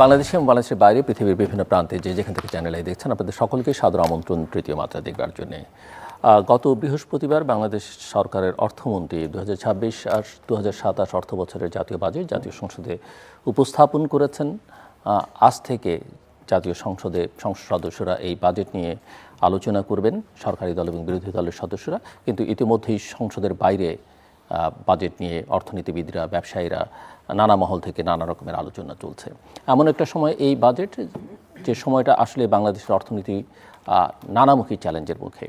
বাংলাদেশে এবং বাংলাদেশের বাইরে পৃথিবীর বিভিন্ন প্রান্তে যেখান থেকে চ্যানেলে দেখছেন আপনাদের সকলকে সাদর আমন্ত্রণ তৃতীয় মাত্রা দেখবার জন্য। গত বৃহস্পতিবার বাংলাদেশ সরকারের অর্থমন্ত্রী 2026 আর 2027 অর্থ বছরের জাতীয় বাজেট জাতীয় সংসদে উপস্থাপন করেছেন। আজ থেকে জাতীয় সংসদ সদস্যরা এই বাজেট নিয়ে আলোচনা করবেন, সরকারি দল এবং বিরোধী দলের সদস্যরা। কিন্তু ইতিমধ্যেই সংসদের বাইরে বাজেট নিয়ে অর্থনীতিবিদরা, ব্যবসায়ীরা নানা মহল থেকে নানা রকমের আলোচনা চলছে। এমন একটা সময় এই বাজেট, যে সময়টা আসলে বাংলাদেশের অর্থনীতি নানামুখী চ্যালেঞ্জের মুখে।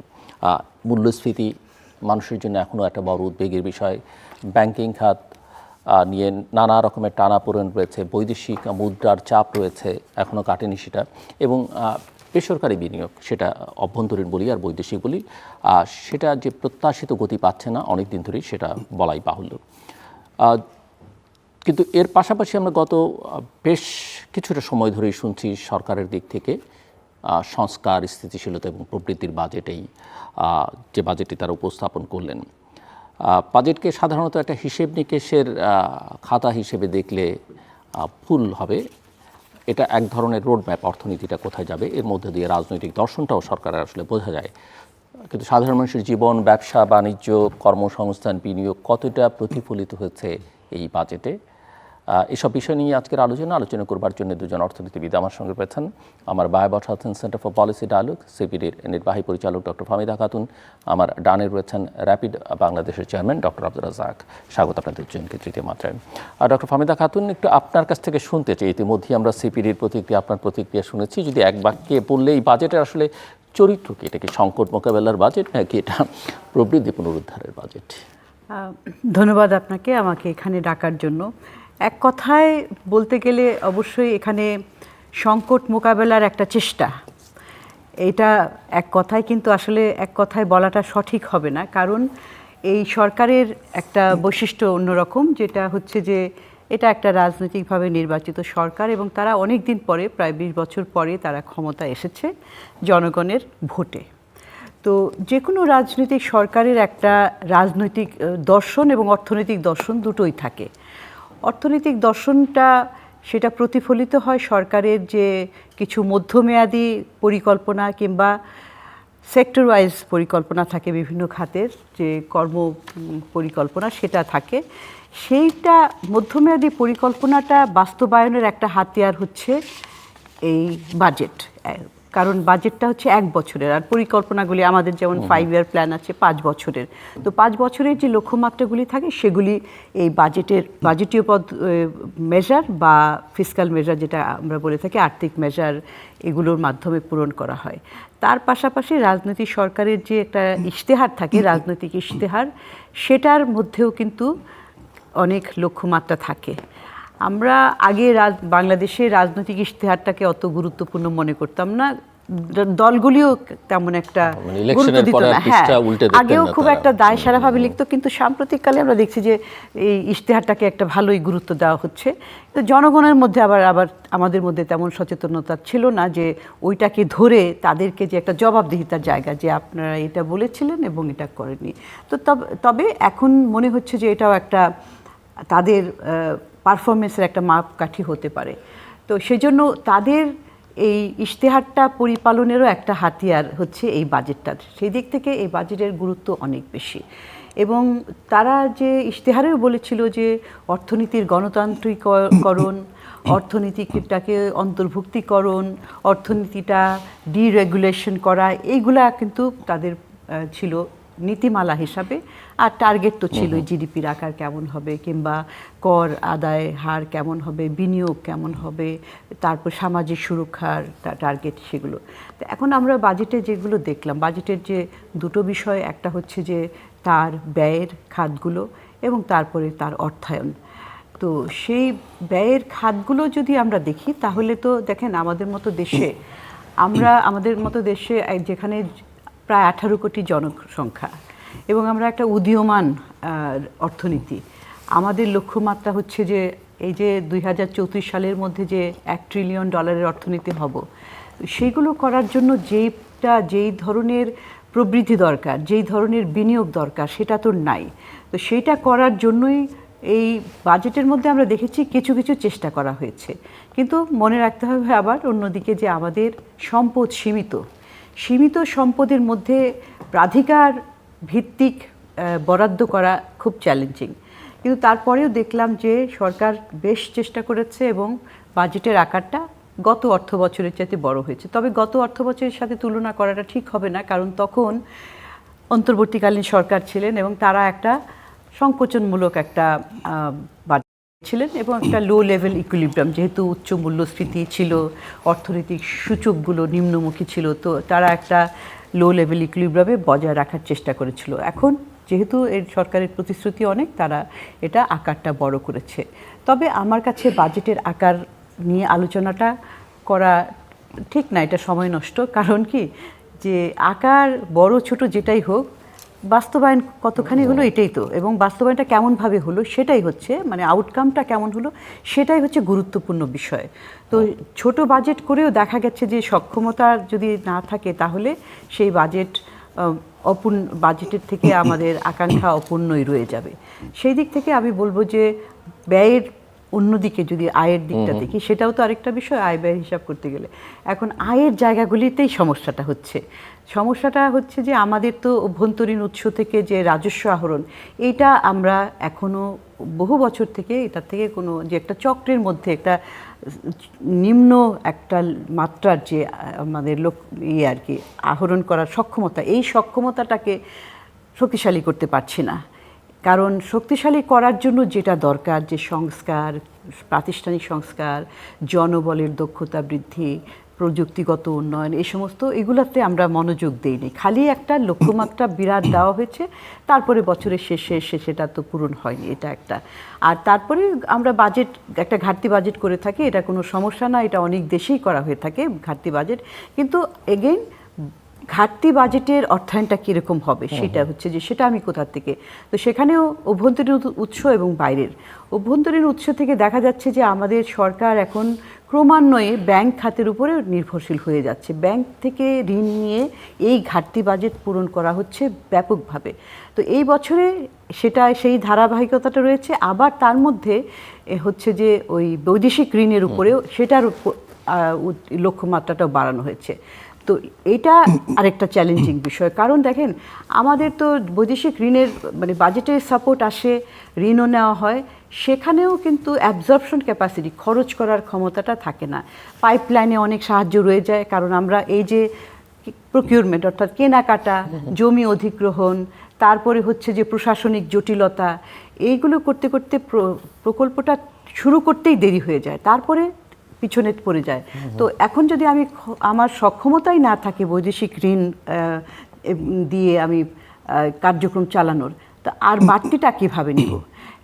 মূল্যস্ফীতি মানুষের জন্য এখনও একটা বড় উদ্বেগের বিষয়। ব্যাংকিং খাত নিয়ে নানা রকমের টানাপোড়েন রয়েছে, বৈদেশিক মুদ্রার চাপ রয়েছে, এখনও কাটেনি সেটা। এবং বেসরকারি বিনিয়োগ, সেটা অভ্যন্তরীণ বলি আর বৈদেশিক বলি, সেটা যে প্রত্যাশিত গতি পাচ্ছে না অনেক দিন ধরেই, সেটা বলাই বাহুল্য। কিন্তু এর পাশাপাশি আমরা গত বেশ কিছুটা সময় ধরেই শুনছি সরকারের দিক থেকে সংস্কার, স্থিতিশীলতা এবং প্রবৃদ্ধির বাজেটেই যে বাজেটটি তারা উপস্থাপন করলেন। বাজেটকে সাধারণত একটা হিসেব নিকেশের খাতা হিসেবে দেখলে ভুল হবে। এটা এক ধরনের রোডম্যাপ, অর্থনীতিটা কোথায় যাবে এর মধ্যে দিয়ে রাজনৈতিক দর্শনটাও সরকারের আসলে বোঝা যায়। কিন্তু সাধারণ মানুষের জীবন, ব্যবসা বাণিজ্য, কর্মসংস্থান, বিনিয়োগ কতটা প্রতিফলিত হয়েছে এই বাজেটে, এসব বিষয় নিয়ে আজকের আলোচনা করবার জন্য দুজন অর্থনীতিবিদ আমার সঙ্গে রয়েছেন। আমার বায়ে বসা আছেন সেন্টার ফর পলিসি ডায়ালগ, সিপিডির নির্বাহী পরিচালক ডক্টর ফাহমিদা খাতুন। আমার ডানে রয়েছেন র্যাপিড বাংলাদেশের চেয়ারম্যান ডক্টর আব্দুর রাজ্জাক। স্বাগত আপনাদের দুজনকে তৃতীয় মাত্রায়। ডক্টর ফাহমিদা খাতুন, একটু আপনার কাছ থেকে শুনতে চাই। ইতিমধ্যেই আমরা সিপিডির প্রতিক্রিয়া, আপনার প্রতিক্রিয়া শুনেছি। যদি এক বাক্যে বললে এই বাজেটের আসলে চরিত্র কি? এটা কি সংকট মোকাবেলার বাজেট নাকি এটা প্রবৃদ্ধি পুনরুদ্ধারের বাজেট? ধন্যবাদ আপনাকে আমাকে এখানে ডাকার জন্য। এক কথায় বলতে গেলে অবশ্যই এখানে সংকট মোকাবেলার একটা চেষ্টা, এটা এক কথায়, কিন্তু আসলে এক কথায় বলাটা সঠিক হবে না। কারণ এই সরকারের একটা বৈশিষ্ট্য অন্যরকম, যেটা হচ্ছে যে এটা একটা রাজনৈতিকভাবে নির্বাচিত সরকার এবং তারা অনেক দিন পরে, প্রায় 20 বছর পরে তারা ক্ষমতা এসেছে জনগণের ভোটে। তো যে কোনো রাজনৈতিক সরকারের একটা রাজনৈতিক দর্শন এবং অর্থনৈতিক দর্শন দুটোই থাকে। অর্থনৈতিক দর্শনটা সেটা প্রতিফলিত হয় সরকারের যে কিছু মধ্যমেয়াদী পরিকল্পনা কিংবা সেক্টর ওয়াইজ পরিকল্পনা থাকে, বিভিন্ন খাতের যে কর্ম পরিকল্পনা সেটা থাকে। সেইটা মধ্যমেয়াদী পরিকল্পনাটা বাস্তবায়নের একটা হাতিয়ার হচ্ছে এই বাজেট। কারণ বাজেটটা হচ্ছে 1 বছরের, আর পরিকল্পনাগুলি আমাদের যেমন 5 ইয়ার প্ল্যান আছে 5 বছরের। তো 5 বছরের যে লক্ষ্যমাত্রাগুলি থাকে সেগুলি এই বাজেটীয় মেজার বা ফিসকাল মেজার, যেটা আমরা বলে থাকি আর্থিক মেজার, এগুলোর মাধ্যমে পূরণ করা হয়। তার পাশাপাশি রাজনৈতিক সরকারের যে একটা ইশতেহার থাকে, রাজনৈতিক ইশতেহার, সেটার মধ্যেও কিন্তু অনেক লক্ষ্যমাত্রা থাকে। আমরা আগে বাংলাদেশের রাজনৈতিক ইশতেহারটাকে অত গুরুত্বপূর্ণ মনে করতাম না, দলগুলিও তেমন একটা গুরুত্ব দিত না। হ্যাঁ, আগেও খুব একটা দায় সারাভাবে লিখতো, কিন্তু সাম্প্রতিককালে আমরা দেখছি যে এই ইশতেহারটাকে একটা ভালোই গুরুত্ব দেওয়া হচ্ছে। তো জনগণের মধ্যে আবার আমাদের মধ্যে তেমন সচেতনতা ছিল না যে ওইটাকে ধরে তাদেরকে যে একটা জবাবদিহিতার জায়গা, যে আপনারা এটা বলেছিলেন এবং এটা করেননি। তো তবে এখন মনে হচ্ছে যে এটাও একটা তাদের পারফরমেন্সের একটা মাপকাঠি হতে পারে। তো সেজন্য তাদের এই ইশতেহারটা পরিপালনেরও একটা হাতিয়ার হচ্ছে এই বাজেটটা। সেই দিক থেকে এই বাজেটের গুরুত্ব অনেক বেশি। এবং তারা যে ইশতেহারেও বলেছিল যে অর্থনীতির গণতান্ত্রিকরণ, অর্থনীতিটাকে অন্তর্ভুক্তিকরণ, অর্থনীতিটা ডিরেগুলেশন করা, এইগুলা কিন্তু তাদের ছিল নীতিমালা হিসাবে। আর টার্গেট তো ছিল জিডিপির আকার কেমন হবে, কিংবা কর আদায় হার কেমন হবে, বিনিয়োগ কেমন হবে, তারপর সামাজিক সুরক্ষার টার্গেট, সেগুলো। তো এখন আমরা বাজেটে যেগুলো দেখলাম, বাজেটের যে দুটো বিষয়, একটা হচ্ছে যে তার ব্যয়ের খাতগুলো এবং তারপরে তার অর্থায়ন। তো সেই ব্যয়ের খাতগুলো যদি আমরা দেখি, তাহলে তো দেখেন আমাদের মতো দেশে যেখানে প্রায় 18 কোটি জনসংখ্যা এবং আমরা একটা উদীয়মান অর্থনীতি, আমাদের লক্ষ্যমাত্রা হচ্ছে যে এই যে 2034 সালের মধ্যে যে $1 ট্রিলিয়ন অর্থনীতি হব, সেইগুলো করার জন্য যেই ধরনের প্রবৃদ্ধি দরকার, যেই ধরনের বিনিয়োগ দরকার, সেটা তো নাই। তো সেইটা করার জন্যই এই বাজেটের মধ্যে আমরা দেখেছি কিছু কিছু চেষ্টা করা হয়েছে, কিন্তু মনে রাখতে হবে আবার অন্যদিকে যে আমাদের সম্পদ সীমিত সম্পদের মধ্যে প্রাধিকার ভিত্তিক বরাদ্দ করা খুব চ্যালেঞ্জিং। কিন্তু তারপরেও দেখলাম যে সরকার বেশ চেষ্টা করেছে এবং বাজেটের আকারটা গত অর্থ বছরের চাইতে বড় হয়েছে। তবে গত অর্থ বছরের সাথে তুলনা করাটা ঠিক হবে না, কারণ তখন অন্তর্বর্তীকালীন সরকার ছিলেন এবং তারা একটা সংকোচনমূলক একটা বাজেট ছিলেন এবং একটা লো লেভেল ইকুইলিব্রিয়াম, যেহেতু উচ্চ মূল্যস্ফীতি ছিল, অর্থনৈতিক সূচকগুলো নিম্নমুখী ছিল, তো তারা একটা লো লেভেল ইকুইলিব্রিয়ামে বজায় রাখার চেষ্টা করেছিল। এখন যেহেতু এর সরকারের প্রতিশ্রুতি অনেক, তারা এটা আকারটা বড় করেছে। তবে আমার কাছে বাজেটের আকার নিয়ে আলোচনাটা করা ঠিক না, এটা সময় নষ্ট। কারণ কি, যে আকার বড় ছোট যেটাই হোক, বাস্তবায়ন কতখানি হলো এটাই তো, এবং বাস্তবায়নটা কেমনভাবে হলো সেটাই হচ্ছে, মানে আউটকামটা কেমন হলো সেটাই হচ্ছে গুরুত্বপূর্ণ বিষয়। তো ছোট বাজেট করেও দেখা গেছে যে সক্ষমতা যদি না থাকে তাহলে সেই বাজেট বাজেটের থেকে আমাদের আকাঙ্ক্ষা অপূর্ণই রয়ে যাবে। সেই দিক থেকে আমি বলবো যে ব্যয়ের অন্যদিকে যদি আয়ের দিকটা দেখি, সেটাও তো আরেকটা বিষয়, আয় ব্যয় হিসাব করতে গেলে এখন আয়ের জায়গাগুলিতেই সমস্যাটা হচ্ছে যে আমাদের তো অভ্যন্তরীণ উৎস থেকে যে রাজস্ব আহরণ, এইটা আমরা এখনো বহু বছর থেকে এটার থেকে কোনো যে একটা চক্রের মধ্যে একটা নিম্ন একটা মাত্রার যে আমাদের আর কি আহরণ করার সক্ষমতা, এই সক্ষমতাটাকে শক্তিশালী করতে পারছি না। কারণ শক্তিশালী করার জন্য যেটা দরকার, যে সংস্কার, প্রাতিষ্ঠানিক সংস্কার, জনবলের দক্ষতা বৃদ্ধি, প্রযুক্তিগত উন্নয়ন, এই সমস্ত এগুলোতে আমরা মনোযোগ দিইনি। খালি একটা লক্ষ্যমাত্রা বিরাট দেওয়া হয়েছে, তারপরে বছরের শেষে এসে সেটা তো পূরণ হয়নি, এটা একটা। আর তারপরে আমরা একটা ঘাটতি বাজেট করে থাকি, এটা কোনো সমস্যা না, এটা অনেক দেশেই করা হয়ে থাকে ঘাটতি বাজেট। কিন্তু এগেইন ঘাটতি বাজেটের অর্থায়নটা কীরকম হবে সেটা হচ্ছে যে সেটা আমি কোথা থেকে, তো সেখানেও অভ্যন্তরীণ উৎস এবং বাইরের। অভ্যন্তরীণ উৎস থেকে দেখা যাচ্ছে যে আমাদের সরকার এখন ক্রমান্বয়ে ব্যাংক খাতের উপরে নির্ভরশীল হয়ে যাচ্ছে। ব্যাংক থেকে ঋণ নিয়ে এই ঘাটতি বাজেট পূরণ করা হচ্ছে ব্যাপকভাবে। তো এই বছরে সেটা সেই ধারাবাহিকতাটা রয়েছে। আবার তার মধ্যে হচ্ছে যে ওই বৈদেশিক ঋণের উপরেও সেটার লক্ষ্যমাত্রাটাও বাড়ানো হয়েছে। তো এটা আরেকটা চ্যালেঞ্জিং বিষয়, কারণ দেখেন আমাদের তো বৈদেশিক ঋণের মানে বাজেটের সাপোর্ট আসে, ঋণও নেওয়া হয়, সেখানেও কিন্তু অ্যাবজর্পশন ক্যাপাসিটি, খরচ করার ক্ষমতাটা থাকে না। পাইপলাইনে অনেক সাহায্য রয়ে যায়, কারণ আমরা এই যে প্রকিউরমেন্ট অর্থাৎ কেনাকাটা, জমি অধিগ্রহণ, তারপরে হচ্ছে যে প্রশাসনিক জটিলতা, এইগুলো করতে করতে প্রকল্পটা শুরু করতেই দেরি হয়ে যায়, তারপরে পিছনে পড়ে যায়। তো এখন যদি আমার সক্ষমতাই না থাকে বৈদেশিক ঋণ দিয়ে আমি কার্যক্রম চালানোর, তো আর বাড়তিটা কীভাবে নিব?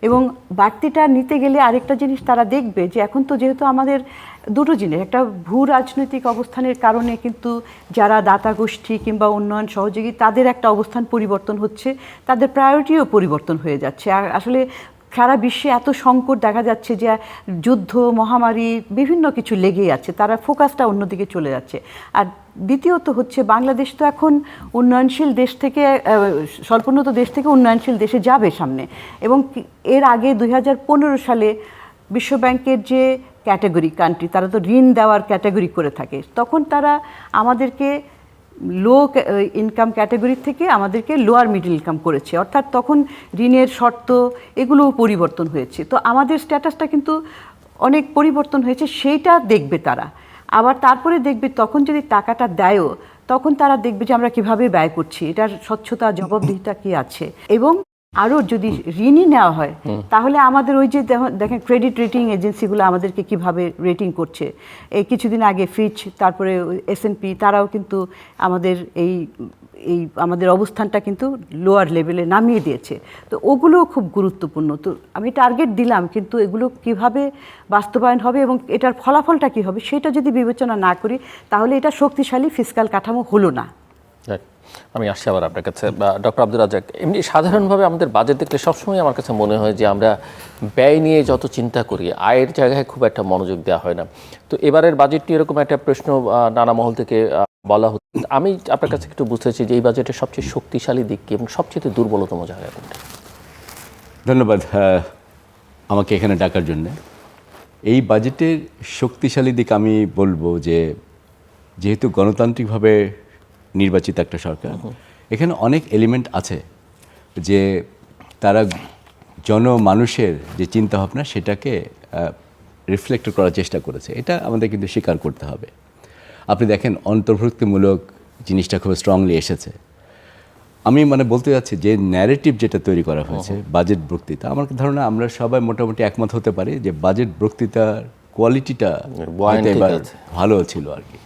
এবং বাড়তিটা নিতে গেলে আরেকটা জিনিস তারা দেখবে যে এখন তো যেহেতু আমাদের দুটো জিনিস, একটা ভূ রাজনৈতিক অবস্থানের কারণে কিন্তু যারা দাতা গোষ্ঠী কিংবা উন্নয়ন সহযোগী তাদের একটা অবস্থান পরিবর্তন হচ্ছে, তাদের প্রায়োরিটিও পরিবর্তন হয়ে যাচ্ছে। আর আসলে সারা বিশ্বে এত সংকট দেখা যাচ্ছে যে যুদ্ধ, মহামারী, বিভিন্ন কিছু লেগেই আছে, তারা ফোকাসটা অন্যদিকে চলে যাচ্ছে। আর দ্বিতীয়ত হচ্ছে বাংলাদেশ তো এখন উন্নয়নশীল দেশ থেকে স্বল্পোন্নত দেশ থেকে উন্নয়নশীল দেশে যাবে সামনে, এবং এর আগে 2015 সালে বিশ্বব্যাংকের যে ক্যাটাগরি কান্ট্রি, তারা তো ঋণ দেওয়ার ক্যাটাগরি করে থাকে, তখন তারা আমাদেরকে লো ইনকাম ক্যাটাগরি থেকে আমাদেরকে লোয়ার মিডল ইনকাম করেছে, অর্থাৎ তখন ঋণের শর্ত এগুলোও পরিবর্তন হয়েছে। তো আমাদের স্ট্যাটাসটা কিন্তু অনেক পরিবর্তন হয়েছে, সেইটা দেখবে তারা। আবার তারপরে দেখবে তখন যদি টাকাটা দেয়ও, তখন তারা দেখবে যে আমরা কিভাবে ব্যয় করছি, এটার স্বচ্ছতা, জবাবদিহিতা কি আছে। এবং আরও যদি ঋণই নেওয়া হয় তাহলে আমাদের ওই যে দেখেন ক্রেডিট রেটিং এজেন্সিগুলো আমাদেরকে কিভাবে রেটিং করছে, এই কিছুদিন আগে ফিচ, তারপরে S&P, তারাও কিন্তু আমাদের এই আমাদের অবস্থানটা কিন্তু লোয়ার লেভেলে নামিয়ে দিয়েছে। তো ওগুলোও খুব গুরুত্বপূর্ণ। তো আমি টার্গেট দিলাম, কিন্তু এগুলো কিভাবে বাস্তবায়ন হবে এবং এটার ফলাফলটা কী হবে সেটা যদি বিবেচনা না করি, তাহলে এটা শক্তিশালী ফিসকাল কাঠামো হলো না। আমি আসছি আবার আপনার কাছে, ডক্টর আব্দুর রাজ্জাক। এমনি সাধারণভাবে আমাদের বাজেট দেখলে সবসময় আমার কাছে মনে হয় যে আমরা ব্যয় নিয়ে যত চিন্তা করি, আয়ের জায়গায় খুব একটা মনোযোগ দেওয়া হয় না। তো এবারের বাজেটটি এরকম একটা প্রশ্ন নানা মহল থেকে বলা হচ্ছে। আমি আপনার কাছে একটু বুঝতে চাই যে এই বাজেটের সবচেয়ে শক্তিশালী দিক কি এবং সবচেয়ে দুর্বলতম জায়গা কোনটা? ধন্যবাদ। আমাকে এখানে ডাকার জন্য। এই বাজেটের শক্তিশালী দিক আমি বলবো যে যেহেতু গণতান্ত্রিকভাবে নির্বাচিত একটা সরকার, এখানে অনেক এলিমেন্ট আছে যে তারা জনমানুষের যে চিন্তাভাবনা সেটাকে রিফ্লেক্ট করার চেষ্টা করেছে। এটা আমাদের কিন্তু স্বীকার করতে হবে। আপনি দেখেন অন্তর্ভুক্তিমূলক জিনিসটা খুব স্ট্রংলি এসেছে। আমি বলতে যাচ্ছি যে ন্যারেটিভ যেটা তৈরি করা হয়েছে বাজেট বক্তৃতা, আমার ধারণা আমরা সবাই মোটামুটি একমত হতে পারি যে বাজেট বক্তৃতার কোয়ালিটিটা ভালো ছিল আর কি।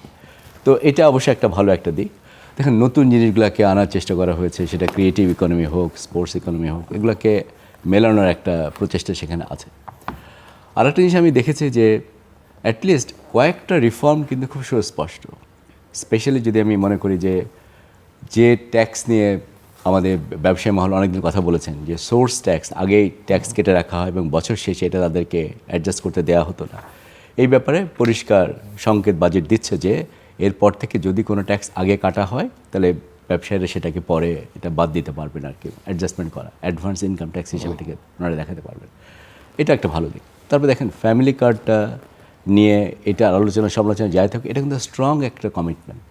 তো এটা অবশ্যই একটা ভালো একটা দিক। দেখেন নতুন জিনিসগুলোকে আনার চেষ্টা করা হয়েছে, সেটা ক্রিয়েটিভ ইকোনমি হোক, স্পোর্টস ইকোনমি হোক, এগুলোকে মেলানোর একটা প্রচেষ্টা সেখানে আছে। আর একটা জিনিস আমি দেখেছি যে অ্যাটলিস্ট কয়েকটা রিফর্ম কিন্তু খুব সুস্পষ্ট। স্পেশালি যদি আমি মনে করি যে ট্যাক্স নিয়ে আমাদের ব্যবসায়ী মহল অনেকদিন কথা বলেছেন যে সোর্স ট্যাক্স, আগেই ট্যাক্স কেটে রাখা হয় এবং বছর শেষে এটা তাদেরকে অ্যাডজাস্ট করতে দেওয়া হতো না। এই ব্যাপারে পরিষ্কার সংকেত বাজেট দিচ্ছে যে এরপর থেকে যদি কোনো ট্যাক্স আগে কাটা হয় তাহলে ব্যবসায়ীরা সেটাকে পরে এটা বাদ দিতে পারবেন আর কি, অ্যাডজাস্টমেন্ট করা অ্যাডভান্স ইনকাম ট্যাক্স হিসেবে এটাকে ওনারা দেখাতে পারবেন। এটা একটা ভালো দিক। তারপর দেখেন ফ্যামিলি কার্ডটা নিয়ে এটা আলোচনা সমালোচনা যায় থাকে, এটা কিন্তু স্ট্রং একটা কমিটমেন্ট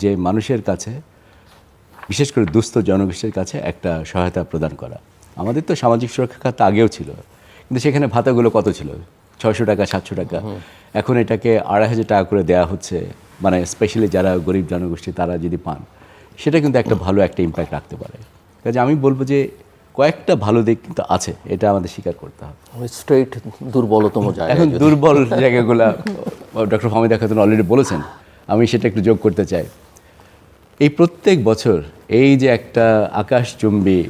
যে মানুষের কাছে, বিশেষ করে দুস্থ জনগোষ্ঠীর কাছে একটা সহায়তা প্রদান করা। আমাদের তো সামাজিক সুরক্ষা খাত আগেও ছিল, কিন্তু সেখানে ভাতাগুলো কত ছিল, 600 টাকা 700 টাকা, এখন এটাকে 2500 টাকা করে দেওয়া হচ্ছে। স্পেশালি যারা গরিব জনগোষ্ঠী তারা যদি পান, সেটা কিন্তু একটা ভালো একটা ইম্প্যাক্ট রাখতে পারে। কাজে আমি বলবো যে কয়েকটা ভালো দিক কিন্তু আছে, এটা আমাদের স্বীকার করতে হবে। স্ট্রেট দুর্বলতম জায়গা, এখন দুর্বল জায়গাগুলো ডক্টর ফাহমিদা খাতুন অলরেডি বলেছেন, আমি সেটা একটু যোগ করতে চাই। এই প্রত্যেক বছর এই যে একটা আকাশচুম্বী